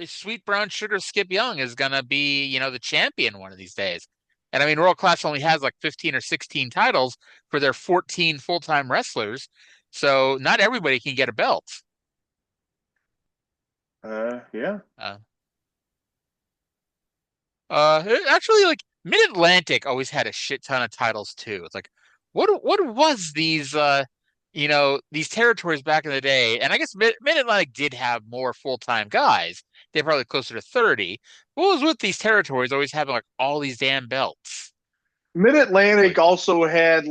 Sweet Brown Sugar Skip Young is gonna be, the champion one of these days. And I mean, World Class only has like 15 or 16 titles for their 14 full-time wrestlers. So not everybody can get a belt. Yeah. Actually, like Mid-Atlantic always had a shit ton of titles too. It's like, what was these these territories back in the day? And I guess Mid-Atlantic did have more full-time guys. They're probably closer to 30. What was with these territories always having like all these damn belts? Mid-Atlantic also had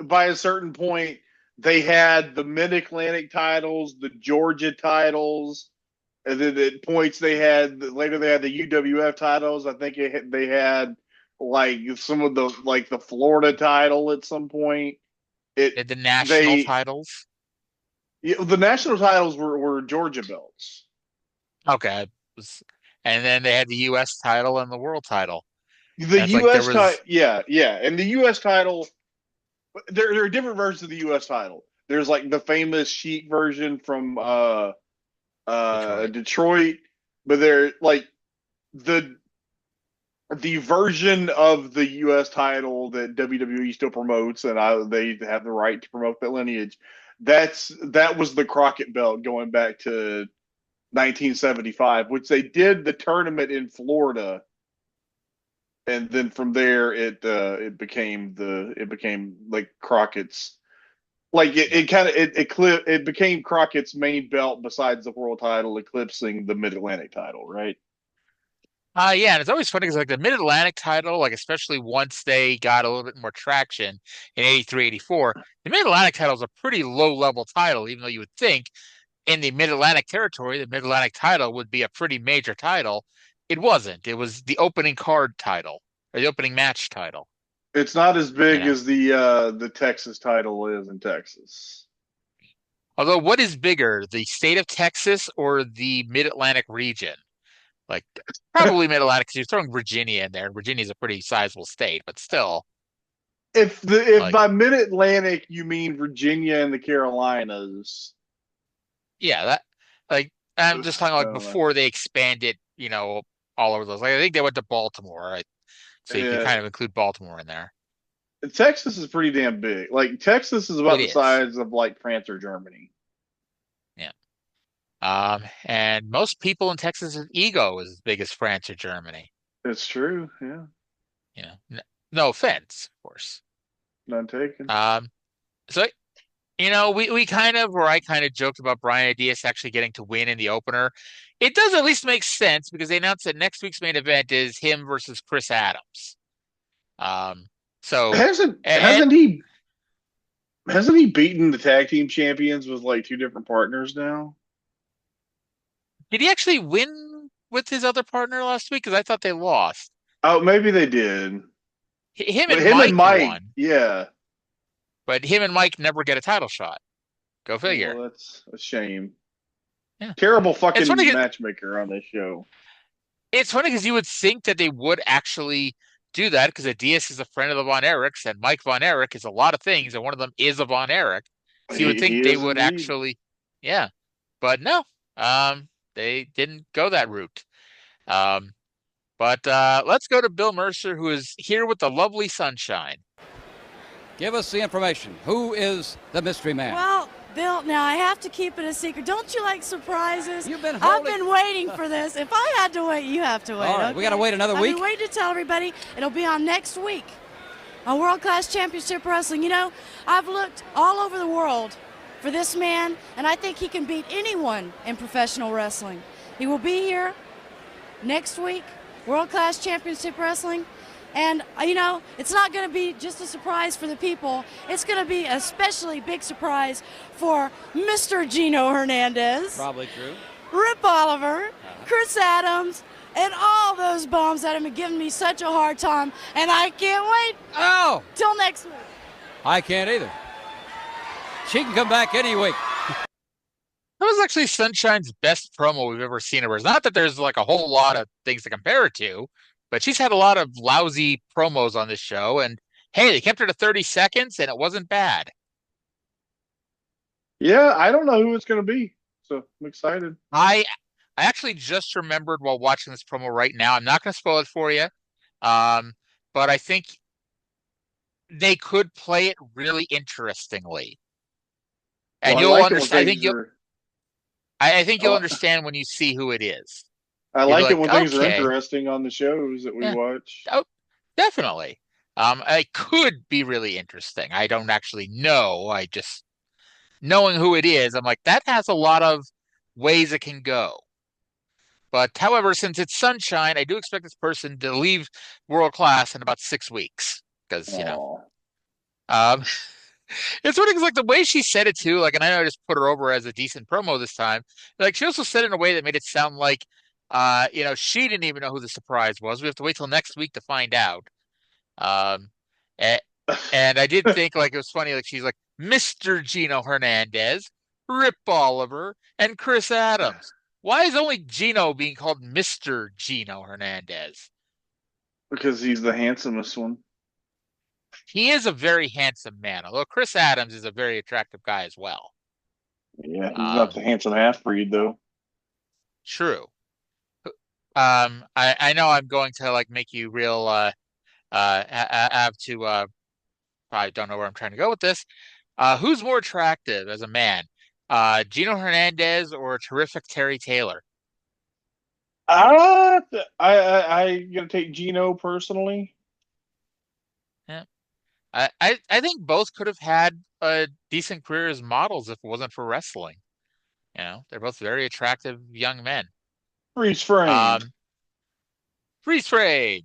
by a certain point they had the Mid-Atlantic titles, the Georgia titles, and then at points they had the UWF titles. I think they had some of the Florida title at some point. The national titles. Yeah, the national titles were Georgia belts. Okay, and then they had the U.S. title and the world title. The U.S. title, yeah, and the U.S. title. There are different versions of the U.S. title. There's the famous Sheik version from Detroit, but they're the version of the U.S. title that WWE still promotes, and they have the right to promote that lineage. That was the Crockett belt going back to 1975, which they did the tournament in Florida and then from there it became like Crockett's. Like it became Crockett's main belt besides the world title, eclipsing the Mid Atlantic title, right? Yeah, and it's always funny because like the Mid Atlantic title, like especially once they got a little bit more traction in 83, 84, the Mid Atlantic title is a pretty low level title, even though you would think in the Mid Atlantic territory, the Mid Atlantic title would be a pretty major title. It wasn't. It was the opening card title or the opening match title. It's not as big as the Texas title is in Texas. Although, what is bigger, the state of Texas or the Mid Atlantic region? Like probably Mid Atlantic because you're throwing Virginia in there, and Virginia is a pretty sizable state, but still. If by Mid Atlantic you mean Virginia and the Carolinas, yeah, that like I'm just talking like before they expanded, all over those. Like I think they went to Baltimore, right? So you can kind of include Baltimore in there. Texas is pretty damn big. Like Texas is about the size of like France or Germany. Yeah. And most people in Texas' ego is as big as France or Germany. It's true, yeah. No offense, of course. None taken. So I kind of joked about Brian Diaz actually getting to win in the opener. It does at least make sense because they announced that next week's main event is him versus Chris Adams. So hasn't he beaten the tag team champions with like two different partners now? Did he actually win with his other partner last week? Because I thought they lost. Oh, maybe they did. Him and Mike won. Yeah. But him and Mike never get a title shot. Go figure. Well, that's a shame. Yeah. Terrible fucking matchmaker on this show. It's funny because you would think that they would actually do that because Diaz is a friend of the Von Erichs and Mike Von Erich is a lot of things and one of them is a Von Erich. So you would think they would actually, yeah. But no, they didn't go that route. But let's go to Bill Mercer, who is here with the lovely sunshine. Give us the information. Who is the mystery man? Well, Bill, now I have to keep it a secret. Don't you like surprises? I've been waiting for this. If I had to wait, you have to wait. All right, okay? we got to wait another week. I've been waiting to tell everybody it'll be on next week on World Class Championship Wrestling. I've looked all over the world for this man, and I think he can beat anyone in professional wrestling. He will be here next week, World Class Championship Wrestling. And, it's not going to be just a surprise for the people. It's going to be a especially big surprise for Mr. Gino Hernandez. Probably true. Rip Oliver, Chris Adams, and all those bums that have been giving me such a hard time. And I can't wait till next week. I can't either. She can come back any week. That was actually Sunshine's best promo we've ever seen of hers. Not that there's like a whole lot of things to compare it to, but she's had a lot of lousy promos on this show, and hey, they kept her to 30 seconds, and it wasn't bad. Yeah, I don't know who it's going to be, so I'm excited. I actually just remembered while watching this promo right now. I'm not going to spoil it for you, but I think they could play it really interestingly, and you'll understand. I think you'll understand when you see who it is. I like it when things are interesting on the shows that we watch. Oh, definitely. It could be really interesting. I don't actually know. I just knowing who it is, I'm like, that has a lot of ways it can go. But however, since it's Sunshine, I do expect this person to leave World Class in about 6 weeks. Because, it's funny because like the way she said it too, like, and I know I just put her over as a decent promo this time. Like she also said it in a way that made it sound like she didn't even know who the surprise was. We have to wait till next week to find out. And I did think like it was funny, like she's like Mr. Gino Hernandez, Rip Oliver, and Chris Adams. Why is only Gino being called Mr. Gino Hernandez? Because he's the handsomest one. He is a very handsome man, although Chris Adams is a very attractive guy as well. Yeah, he's not the handsome half-breed though. True. I know I'm going to like make you real have to probably don't know where I'm trying to go with this. Who's more attractive as a man? Gino Hernandez or a terrific Terry Taylor? I'm gonna take Gino personally. Yeah. I think both could have had a decent career as models if it wasn't for wrestling. You know, they're both very attractive young men. Freeze frame. Freeze frame.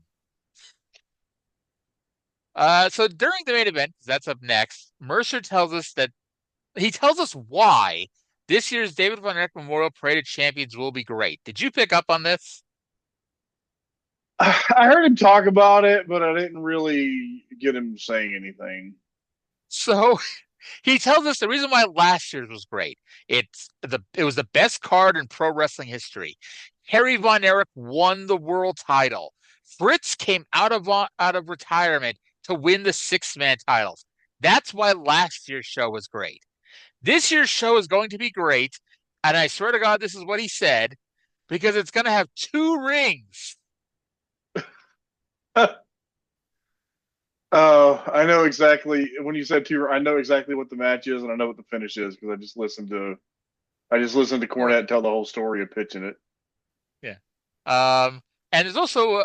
So during the main event, that's up next, Mercer tells us why this year's David Von Erich Memorial Parade of Champions will be great. Did you pick up on this? I heard him talk about it, but I didn't really get him saying anything. So he tells us the reason why last year's was great. It was the best card in pro wrestling history. Harry Von Erich won the world title. Fritz came out of retirement to win the six-man titles. That's why last year's show was great. This year's show is going to be great, and I swear to God, this is what he said, because it's going to have 2 rings. I know exactly when you said 2. I know exactly what the match is, and I know what the finish is because I just listened to Cornette tell the whole story of pitching it. Yeah. And there's also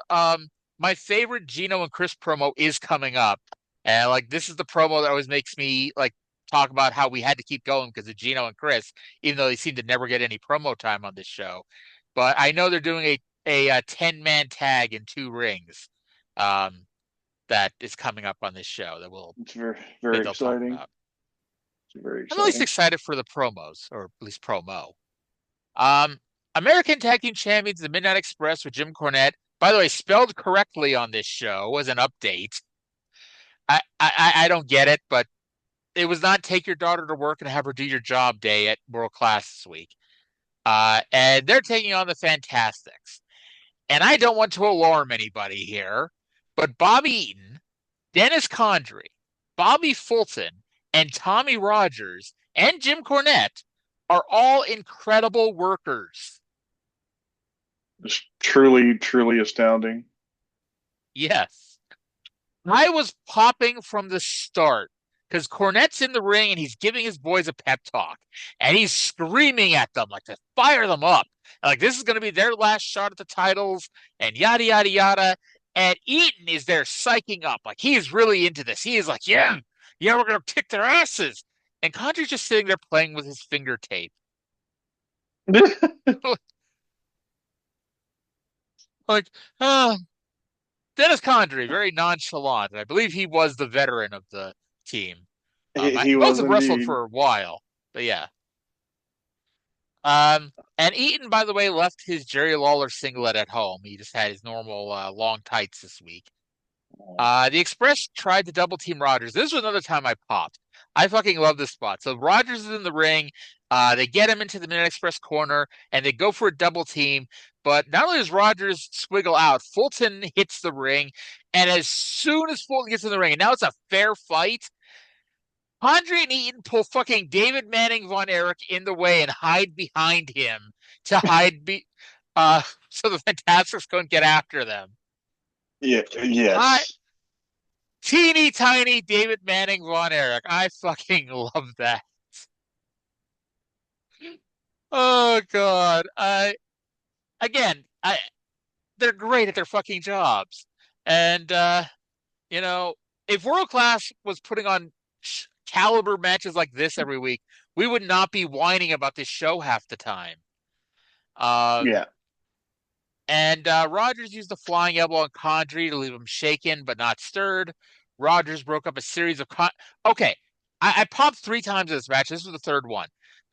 my favorite Gino and Chris promo is coming up, and like this is the promo that always makes me like talk about how we had to keep going because of Gino and Chris, even though they seem to never get any promo time on this show. But I know they're doing a 10-man tag in 2 rings. That is coming up on this show that will. It's very exciting. It's very exciting. I'm at least excited for the promos, or at least promo. American Tag Team Champions, the Midnight Express with Jim Cornette. By the way, spelled correctly on this show as an update. I don't get it, but it was not take your daughter to work and have her do your job day at World Class this week. And they're taking on the Fantastics. And I don't want to alarm anybody here, but Bobby Eaton, Dennis Condrey, Bobby Fulton, and Tommy Rogers, and Jim Cornette are all incredible workers. It's truly, truly astounding. Yes. I was popping from the start because Cornette's in the ring and he's giving his boys a pep talk. And he's screaming at them like to fire them up. Like this is going to be their last shot at the titles and yada, yada, yada. And Eaton is there psyching up. Like he is really into this. He is like, yeah, we're going to kick their asses. And Condrey's just sitting there playing with his finger tape. Like, Dennis Condrey, very nonchalant. I believe he was the veteran of the team. He was wrestled indeed. for a while, but yeah. And Eaton, by the way, left his Jerry Lawler singlet at home. He just had his normal long tights this week. The Express tried to double team Rogers. This was another time I popped. I fucking love this spot. So Rogers is in the ring. They get him into the Midnight Express corner, and they go for a double team. But not only does Rogers squiggle out, Fulton hits the ring. And as soon as Fulton gets in the ring, and now it's a fair fight, Condrey and Eaton pull fucking David Manning Von Erich in the way and hide behind him to so the Fantastics couldn't get after them. Yeah, yes. Teeny tiny David Manning Von Erich. I fucking love that. Oh God. They're great at their fucking jobs. And if World Class was putting on caliber matches like this every week, we would not be whining about this show half the time. Yeah. And Rogers used the flying elbow on Condrey to leave him shaken but not stirred. Rogers broke up a series of Okay, I popped 3 times in this match. This was the third one.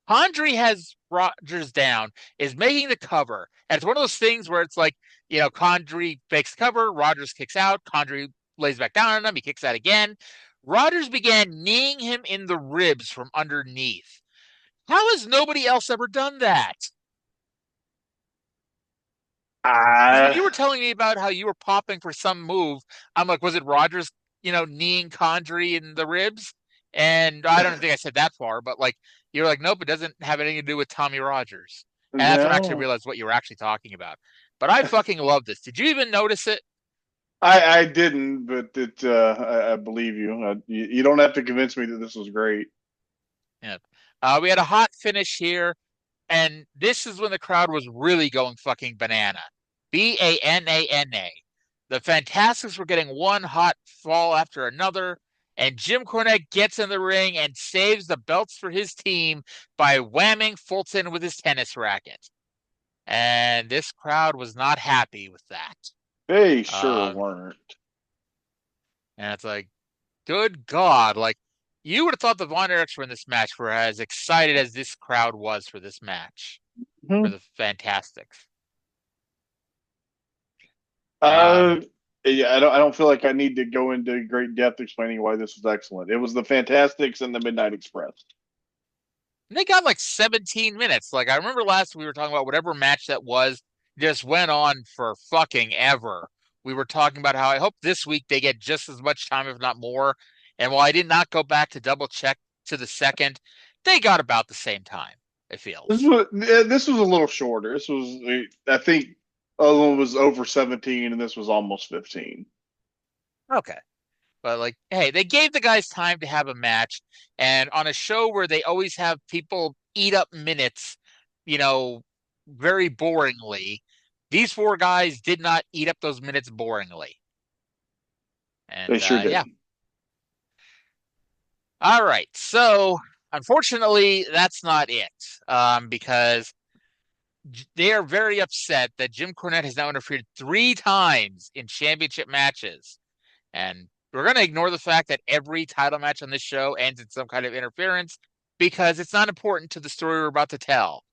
Condrey has Rogers down, is making the cover. And it's one of those things where it's like, Condrey fakes the cover, Rogers kicks out, Condrey lays back down on him, he kicks out again. Rogers began kneeing him in the ribs from underneath. How has nobody else ever done that? When you were telling me about how you were popping for some move, I'm like, was it Rogers, kneeing Condrey in the ribs? And I don't think I said that far, but like, you're like, nope, it doesn't have anything to do with Tommy Rogers. And that's when I actually realized what you were actually talking about. But I fucking love this. Did you even notice it? I didn't, but I believe you. You don't have to convince me that this was great. Yeah. We had a hot finish here, and this is when the crowd was really going fucking banana. Bana. The Fantastics were getting one hot fall after another, and Jim Cornette gets in the ring and saves the belts for his team by whamming Fulton with his tennis racket. And this crowd was not happy with that. They sure weren't. And it's like, good God. Like, you would have thought the Von Erichs were in this match were as excited as this crowd was for this match. Mm-hmm. For the Fantastics. Yeah, I don't feel like I need to go into great depth explaining why this was excellent. It was the Fantastics and the Midnight Express. And they got like 17 minutes. Like, I remember last we were talking about whatever match that was just went on for fucking ever. We were talking about how I hope this week they get just as much time, if not more. And while I did not go back to double check to the second, they got about the same time, it feels. This was a little shorter. This was, I think, other one was over 17, and this was almost 15. Okay. But, like, hey, they gave the guys time to have a match, and on a show where they always have people eat up minutes, very boringly, these four guys did not eat up those minutes boringly. And, they sure did. Yeah. All right. So, unfortunately, that's not it, because they are very upset that Jim Cornette has now interfered 3 times in championship matches. And we're going to ignore the fact that every title match on this show ends in some kind of interference because it's not important to the story we're about to tell.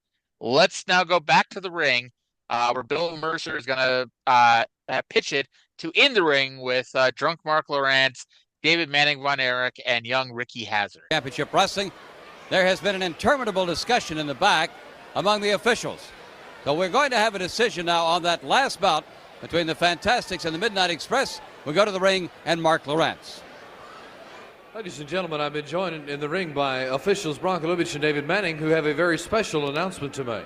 Let's now go back to the ring where Bill Mercer is going to pitch it to In the Ring with drunk Mark Lawrence, David Manning Von Erich, and young Ricky Hazard. Championship Wrestling. There has been an interminable discussion in the back among the officials. So we're going to have a decision now on that last bout between the Fantastics and the Midnight Express. We go to the ring and Mark Lawrence. Ladies and gentlemen, I've been joined in the ring by officials Bronco Lubitsch and David Manning, who have a very special announcement to make.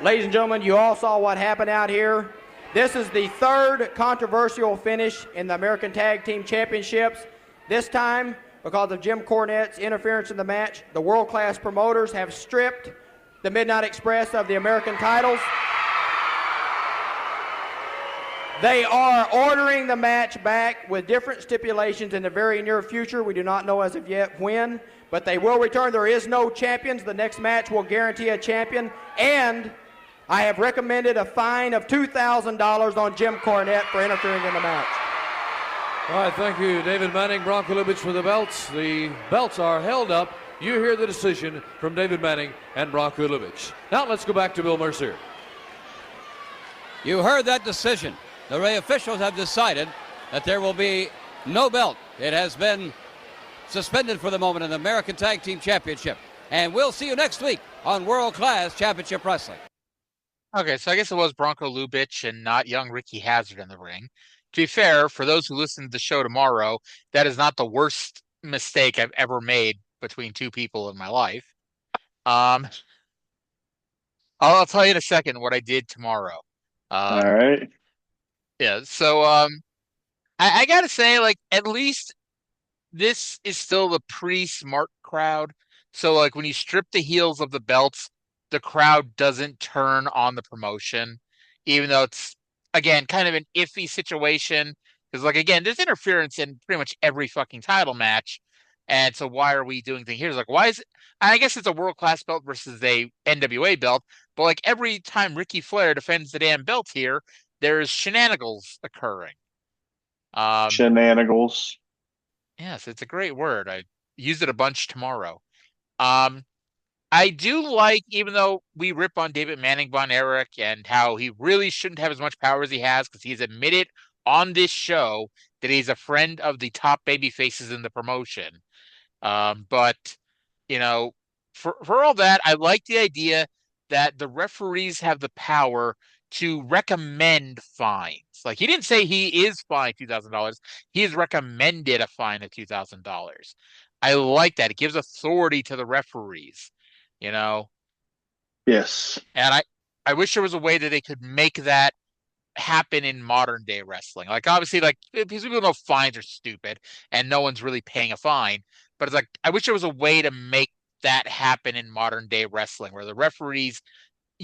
Ladies and gentlemen, you all saw what happened out here. This is the 3rd controversial finish in the American Tag Team Championships. This time, because of Jim Cornette's interference in the match, the world-class promoters have stripped the Midnight Express of the American titles. They are ordering the match back with different stipulations in the very near future. We do not know as of yet when, but they will return. There is no champions. The next match will guarantee a champion, and I have recommended a fine of $2,000 on Jim Cornette for interfering in the match. All right, thank you, David Manning, Bronco Lubitsch for the belts. The belts are held up. You hear the decision from David Manning and Bronco Lubitsch. Now let's go back to Bill Mercer. You heard that decision. The Ray officials have decided that there will be no belt. It has been suspended for the moment in the American Tag Team Championship. And we'll see you next week on World Class Championship Wrestling. Okay, so I guess it was Bronco Lubitsch and not young Ricky Hazard in the ring. To be fair, for those who listen to the show tomorrow, that is not the worst mistake I've ever made between 2 people in my life. I'll tell you in a second what I did tomorrow. All right. Yeah, so I gotta say, like, at least this is still the pre-smart crowd. So, like, when you strip the heels of the belts, the crowd doesn't turn on the promotion, even though it's, again, kind of an iffy situation. Because, like, again, there's interference in pretty much every fucking title match. And so why are we doing things here? It's like, why is it? I guess it's a world-class belt versus a NWA belt. But, like, every time Ricky Flair defends the damn belt here, there's shenanigans occurring. Shenanigans. Yes, it's a great word. I use it a bunch tomorrow. I do like, even though we rip on David Manning Von Erich and how he really shouldn't have as much power as he has, because he's admitted on this show that he's a friend of the top baby faces in the promotion. But, for all that, I like the idea that the referees have the power to recommend fines. Like, he didn't say he is fined $2,000. He has recommended a fine of $2,000. I like that. It gives authority to the referees, Yes. And I wish there was a way that they could make that happen in modern day wrestling. Like, obviously, like, because people know fines are stupid and no one's really paying a fine. But it's like, I wish there was a way to make that happen in modern day wrestling where the referees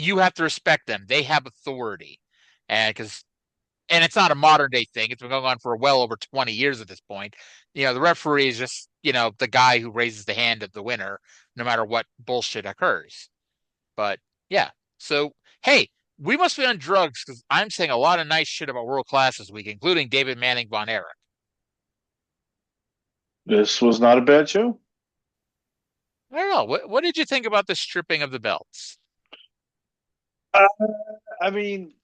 you have to respect them. They have authority. And it's not a modern day thing. It's been going on for well over 20 years at this point. The referee is just, the guy who raises the hand of the winner, no matter what bullshit occurs. But yeah. So, hey, we must be on drugs because I'm saying a lot of nice shit about World Class this week, including David Manning Von Erich. This was not a bad show. I don't know. What did you think about the stripping of the belts? I mean,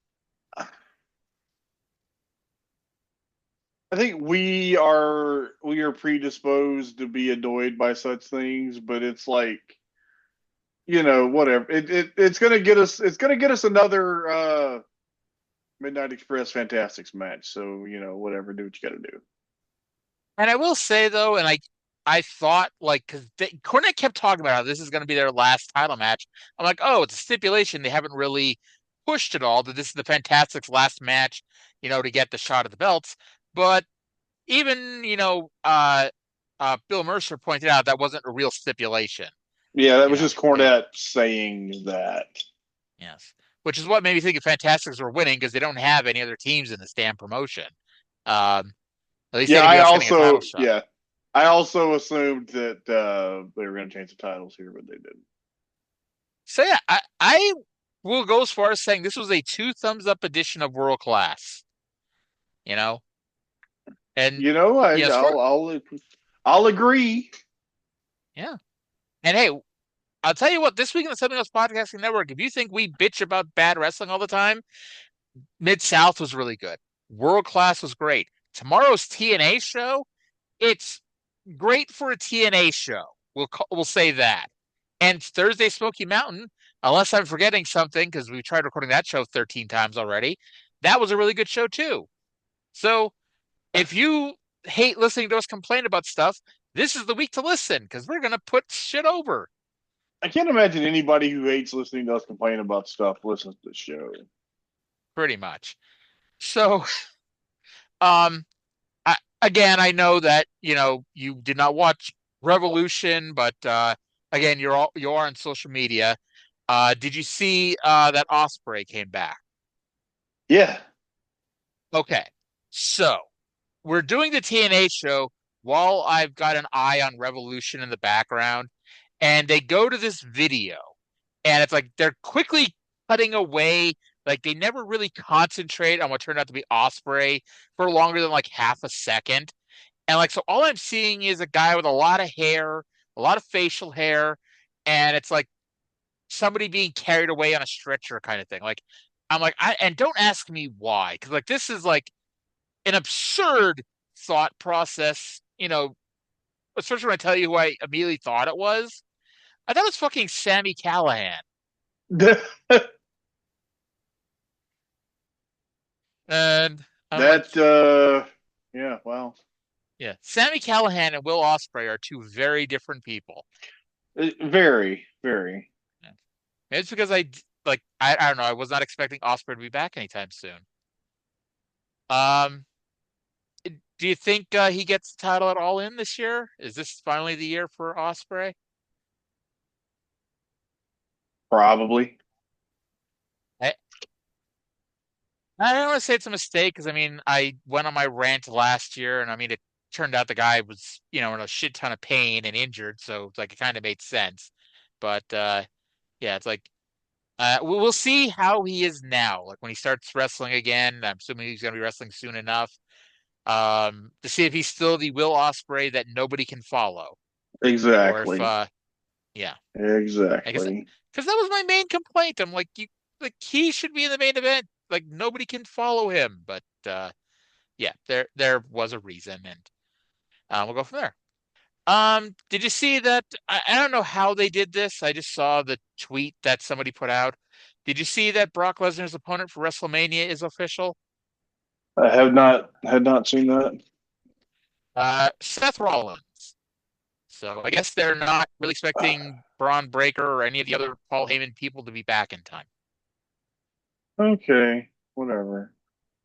I think we are predisposed to be annoyed by such things, but it's like, whatever. It's gonna get us. It's gonna get us another Midnight Express Fantastics match. So whatever. Do what you got to do. And I will say though, and I thought because Cornette kept talking about how this is going to be their last title match. I'm like, oh, it's a stipulation. They haven't really pushed it all that this is the Fantastics' last match, to get the shot at the belts. But even Bill Mercer pointed out that wasn't a real stipulation. Yeah, that was just Cornette saying that. Yes, which is what made me think the Fantastics were winning because they don't have any other teams in this damn promotion. At least I also assumed that they were going to change the titles here, but they didn't. So yeah, I will go as far as saying this was a 2 thumbs up edition of World Class. And I'll agree. Yeah. And hey, I'll tell you what, this week in the Something Else Podcasting Network, if you think we bitch about bad wrestling all the time, Mid-South was really good. World Class was great. Tomorrow's TNA show, it's great for a TNA show. We'll say that. And Thursday Smoky Mountain, unless I'm forgetting something, because we tried recording that show 13 times already, that was a really good show too. So if you hate listening to us complain about stuff, this is the week to listen, because we're going to put shit over. I can't imagine anybody who hates listening to us complain about stuff listens to the show. Pretty much. So, I know that, you did not watch Revolution, but again, you are on social media. Did you see that Ospreay came back? Yeah. Okay. So, we're doing the TNA show while I've got an eye on Revolution in the background, and they go to this video, and it's like they're quickly cutting away. Like, they never really concentrate on what turned out to be Ospreay for longer than like half a second. And so all I'm seeing is a guy with a lot of hair, a lot of facial hair, and it's like somebody being carried away on a stretcher kind of thing. And don't ask me why, because this is like an absurd thought process, especially when I tell you who I immediately thought it was. I thought it was fucking Sami Callihan. And yeah, well. Yeah, Sami Callihan and Will Ospreay are 2 very different people. Very, very. Yeah. It's because I don't know, I was not expecting Ospreay to be back anytime soon. Do you think he gets the title at All In this year? Is this finally the year for Ospreay? Probably. I don't want to say it's a mistake because I went on my rant last year, and it turned out the guy was in a shit ton of pain and injured, so it's it kind of made sense. But yeah, it's we'll see how he is now. When he starts wrestling again, I'm assuming he's going to be wrestling soon enough. To see if he's still the Will Ospreay that nobody can follow. Exactly. Or if, yeah. Exactly. Because that was my main complaint. I'm he should be in the main event. Nobody can follow him. But yeah, there was a reason, and we'll go from there. Did you see that? I don't know how they did this. I just saw the tweet that somebody put out. Did you see that Brock Lesnar's opponent for WrestleMania is official? I had not seen that. Seth Rollins. So I guess they're not really expecting Braun Breaker or any of the other Paul Heyman people to be back in time. Okay, whatever.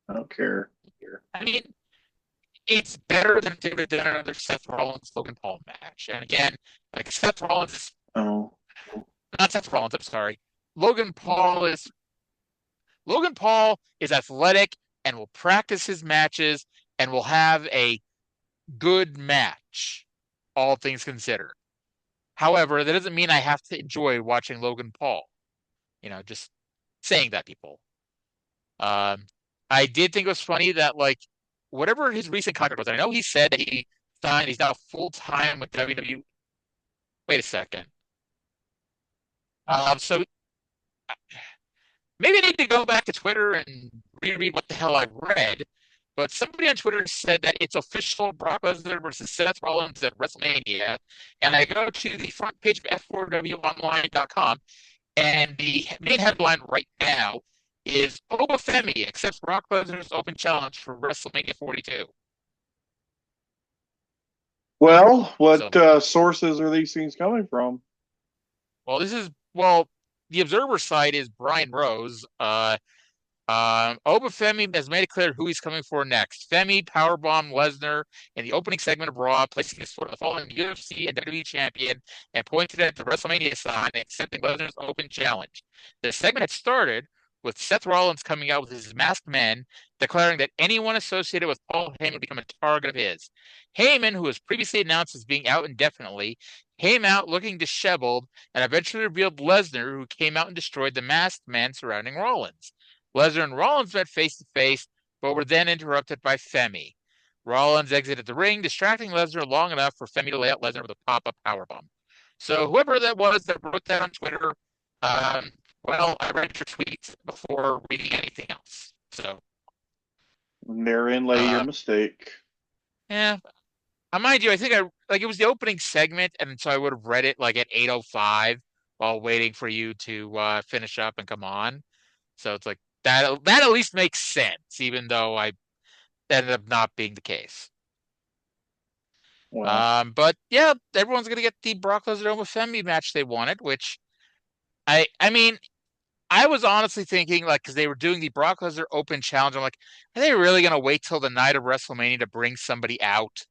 I don't care. It's better than if they would have done another Seth Rollins Logan Paul match. And again, Seth Rollins is not Seth Rollins, I'm sorry. Logan Paul is athletic and will practice his matches and will have a good match, all things considered. However, that doesn't mean I have to enjoy watching Logan Paul. Just saying that, people. I did think it was funny that, like, whatever his recent contract was, I know he said that he signed, he's now full-time with WWE. Wait a second. So maybe I need to go back to Twitter and reread what the hell I read. But somebody on Twitter said that it's official Brock Lesnar versus Seth Rollins at WrestleMania. And I go to the front page of F4WOnline.com, and the main headline right now is Oba Femi accepts Brock Lesnar's open challenge for WrestleMania 42. Well, what sources are these things coming from? Well, the Observer site is Brian Rose. Oba Femi has made it clear who he's coming for next. Femi powerbombed Lesnar in the opening segment of Raw, placing his foot on the fallen UFC and WWE champion, and pointed at the WrestleMania sign, accepting Lesnar's open challenge. The segment had started with Seth Rollins coming out with his masked men, declaring that anyone associated with Paul Heyman would become a target of his. Heyman, who was previously announced as being out indefinitely, came out looking disheveled and eventually revealed Lesnar, who came out and destroyed the masked men surrounding Rollins. Lesnar and Rollins met face-to-face, but were then interrupted by Femi. Rollins exited the ring, distracting Lesnar long enough for Femi to lay out Lesnar with a pop-up powerbomb. So whoever that was that wrote that on Twitter, well, I read your tweets before reading anything else. So therein lay your mistake. Yeah. Mind you, I think it was the opening segment, and so I would have read it like at 8:05 while waiting for you to finish up and come on. So it's like that at least makes sense, even though I ended up not being the case. Wow. But yeah, everyone's gonna get the Brock Lesnar Oba Femi match they wanted, which I mean, I was honestly thinking, like, because they were doing the Brock Lesnar Open Challenge, I'm like, are they really gonna wait till the night of WrestleMania to bring somebody out?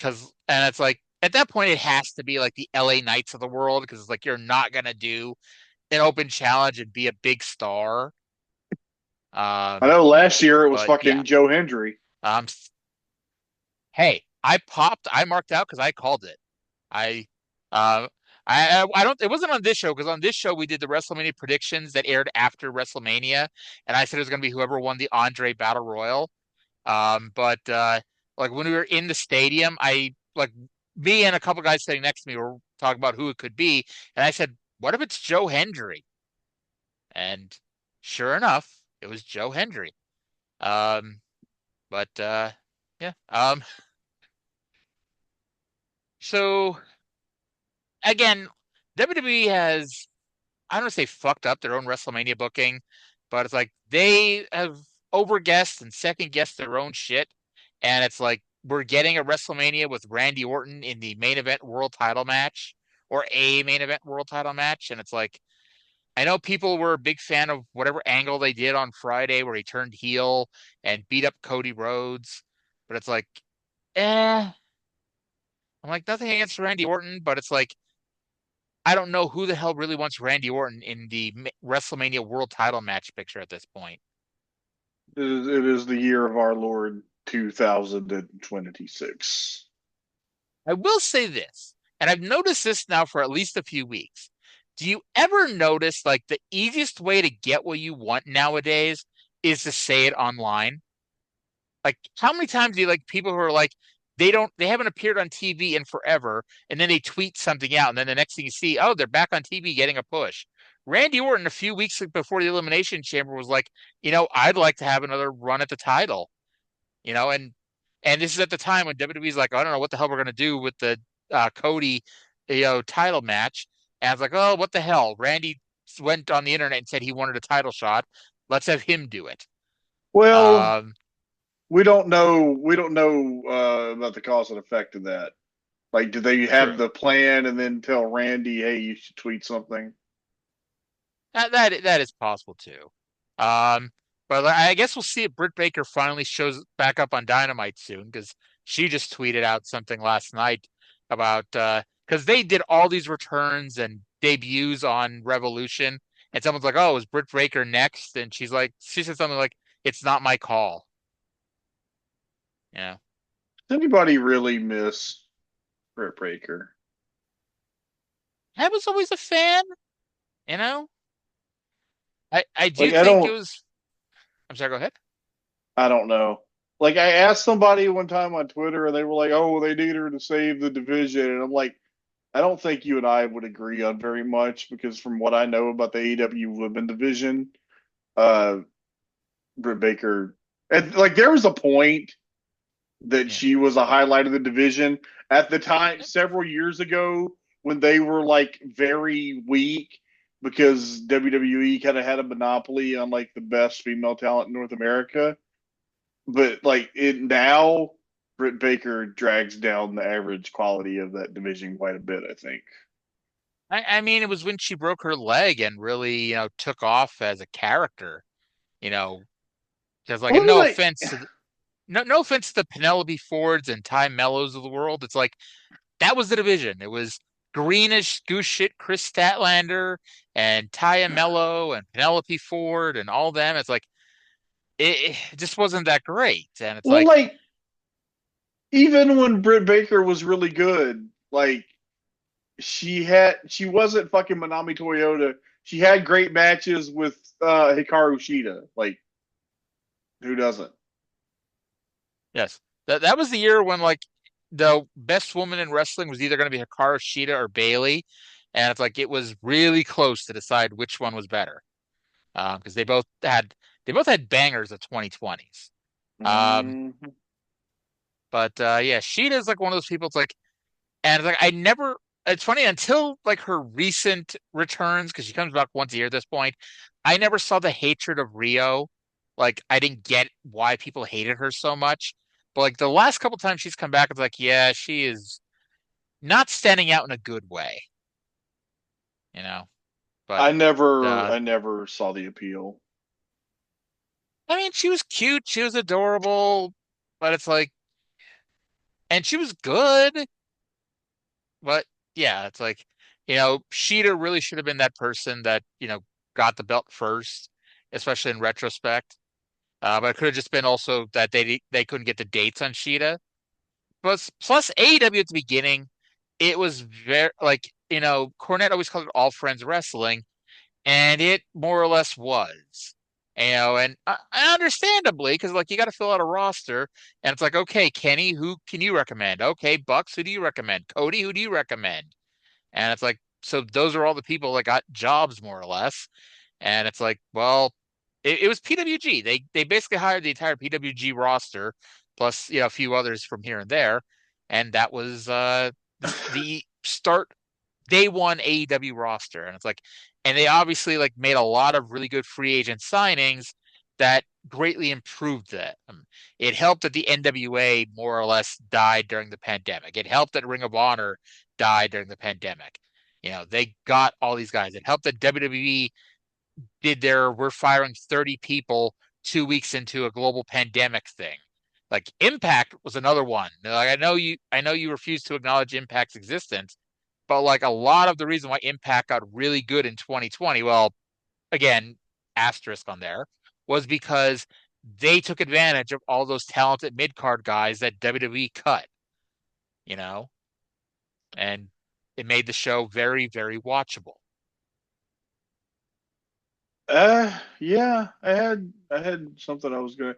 And it's like, at that point, it has to be like the LA Knights of the world, because it's like you're not gonna do an open challenge and be a big star. I know last year it was fucking Joe Hendry. Hey, I marked out because I called it. I don't. It wasn't on this show, because on this show we did the WrestleMania predictions that aired after WrestleMania, and I said it was going to be whoever won the Andre Battle Royal. But like when we were in the stadium, me and a couple guys sitting next to me were talking about who it could be, and I said, "What if it's Joe Hendry?" And sure enough, it was Joe Hendry. Yeah. So again, WWE has, I don't want to say fucked up their own WrestleMania booking, but it's like they have overguessed and second guessed their own shit. And it's like we're getting a WrestleMania with Randy Orton in the main event world title match, or a main event world title match. And it's like, I know people were a big fan of whatever angle they did on Friday where he turned heel and beat up Cody Rhodes, but it's like, I'm like, nothing against Randy Orton, but it's like, I don't know who the hell really wants Randy Orton in the WrestleMania world title match picture at this point. It is the year of our Lord 2026. I will say this, and I've noticed this now for at least a few weeks. Do you ever notice, like, the easiest way to get what you want nowadays is to say it online? Like, how many times do you, like, people who are like, they haven't appeared on TV in forever, and then they tweet something out, and then the next thing you see, oh, they're back on TV getting a push. Randy Orton, a few weeks before the Elimination Chamber, was like, I'd like to have another run at the title. And this is at the time when WWE's like, I don't know what the hell we're going to do with the Cody, title match. And I was like, oh, what the hell? Randy went on the internet and said he wanted a title shot. Let's have him do it. Well, we don't know about the cause and effect of that. Like, did they have the plan and then tell Randy, hey, you should tweet something? That is possible too. But I guess we'll see if Britt Baker finally shows back up on Dynamite soon, because she just tweeted out something last night about because they did all these returns and debuts on Revolution, and someone's like, "Oh, is Britt Baker next?" And she said something like, "It's not my call." Yeah. Does anybody really miss Britt Baker? I was always a fan, you know. I do Like, I think it don't. was. I'm sorry. Go ahead. I don't know. Like, I asked somebody one time on Twitter, and they were like, "Oh, they need her to save the division," and I'm like, I don't think you and I would agree on very much because from what I know about the AEW Women division, uh, Britt Baker, and like there was a point that she was a highlight of the division at the time several years ago when they were like very weak because WWE kind of had a monopoly on like the best female talent in North America. But like it now, Britt Baker drags down the average quality of that division quite a bit, I think. I mean, it was when she broke her leg and really, took off as a character. You know, because like, and Well, no like, offense to no offense to the Penelope Fords and Ty Mellos of the world. It's like that was the division. It was greenish goose shit Chris Statlander and Taya Mello and Penelope Ford and all them. It's like it just wasn't that great. And it's well, like, like even when Britt Baker was really good, like she wasn't fucking Manami Toyota. She had great matches with Hikaru Shida. Like, who doesn't? yes, that was the year when like the best woman in wrestling was either going to be Hikaru Shida or Bailey, and it's like it was really close to decide which one was better, because they both had bangers of 2020s. Um, Mm-hmm. but yeah, Sheeta's like one of those people. It's like, and it's like I never. It's funny until like her recent returns because she comes back once a year at this point. I never saw the hatred of Rio. Like I didn't get why people hated her so much. But like the last couple times she's come back, it's like, yeah, she is not standing out in a good way, you know. But I never saw the appeal. I mean, she was cute, she was adorable, but it's like, and she was good, but yeah, it's like, Sheeta really should have been that person that got the belt first, especially in retrospect. But it could have just been also that they couldn't get the dates on Sheeta. Plus AEW at the beginning, it was very like Cornette always called it all friends wrestling, and it more or less was. And understandably, because like you got to fill out a roster, and it's like, okay, Kenny, who can you recommend? Okay, Bucks, who do you recommend? Cody, who do you recommend? And it's like, so those are all the people that got jobs more or less. And it's like, well, it was PWG. They basically hired the entire PWG roster, plus a few others from here and there, and that was the start day one AEW roster. And it's like, and they obviously like made a lot of really good free agent signings that greatly improved that. It helped that the NWA more or less died during the pandemic. It helped that Ring of Honor died during the pandemic. They got all these guys. It helped that WWE did we're firing 30 people 2 weeks into a global pandemic thing. Like Impact was another one. Like I know you refuse to acknowledge Impact's existence, but like a lot of the reason why Impact got really good in 2020, well, again, asterisk on there, was because they took advantage of all those talented mid card guys that WWE cut, you know, and it made the show very, very watchable. Yeah, I had something I was gonna.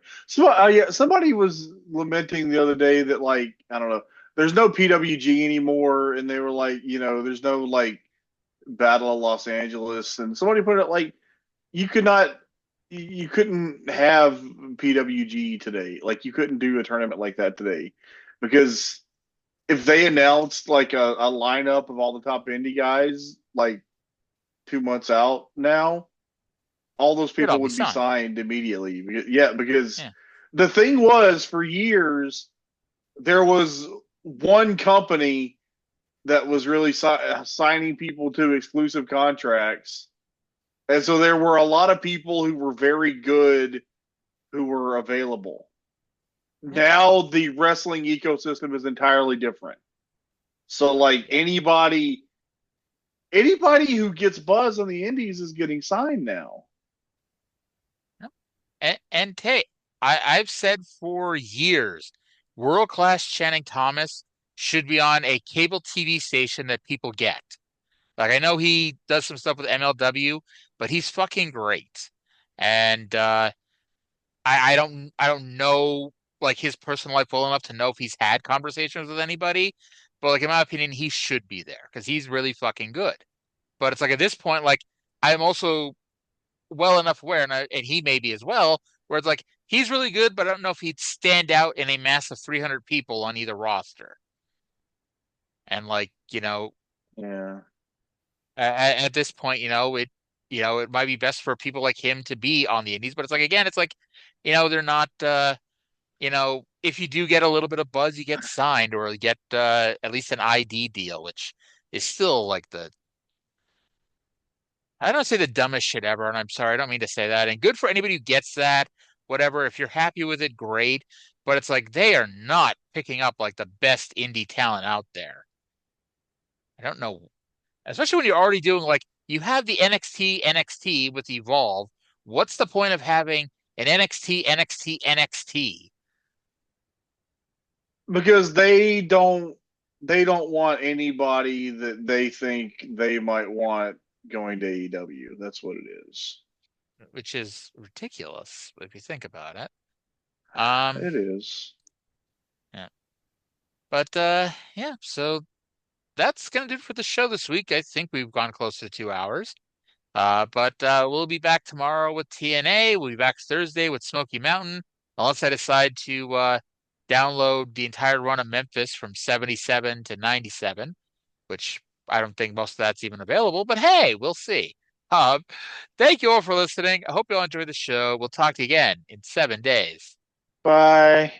Yeah, somebody was lamenting the other day that like I don't know, there's no PWG anymore, and they were like, there's no like Battle of Los Angeles, and somebody put it like you you couldn't have PWG today, like you couldn't do a tournament like that today, because if they announced like a lineup of all the top indie guys like 2 months out now all those people would be signed immediately. Yeah, because the thing was for years there was one company that was really signing people to exclusive contracts, and so there were a lot of people who were very good who were available. Now the wrestling ecosystem is entirely different. So like anybody Anybody who gets buzz on the indies is getting signed now. And hey, I've said for years, world-class Channing Thomas should be on a cable TV station that people get. Like, I know he does some stuff with MLW, but he's fucking great. And I don't know like his personal life well enough to know if he's had conversations with anybody, but like in my opinion, he should be there because he's really fucking good. But it's like at this point, like I'm also well enough aware, and he may be as well, where it's like he's really good, but I don't know if he'd stand out in a mass of 300 people on either roster. And like, yeah, at this point, it might be best for people like him to be on the indies, but it's like again, it's like, they're not if you do get a little bit of buzz, you get signed or get at least an ID deal, which is still like I don't say the dumbest shit ever, and I'm sorry, I don't mean to say that. And good for anybody who gets that, whatever. If you're happy with it, great. But it's like they are not picking up like the best indie talent out there. I don't know. Especially when you're already doing like you have the NXT with Evolve. What's the point of having an NXT? Because they don't want anybody that they think they might want going to AEW. That's what it is. Which is ridiculous if you think about it. It is. Yeah. But yeah, so that's gonna do it for the show this week. I think we've gone close to 2 hours. But we'll be back tomorrow with TNA. We'll be back Thursday with Smoky Mountain, unless I decide to download the entire run of Memphis from 77 to 97, which I don't think most of that's even available, but hey, we'll see. Thank you all for listening. I hope you all enjoyed the show. We'll talk to you again in 7 days. Bye.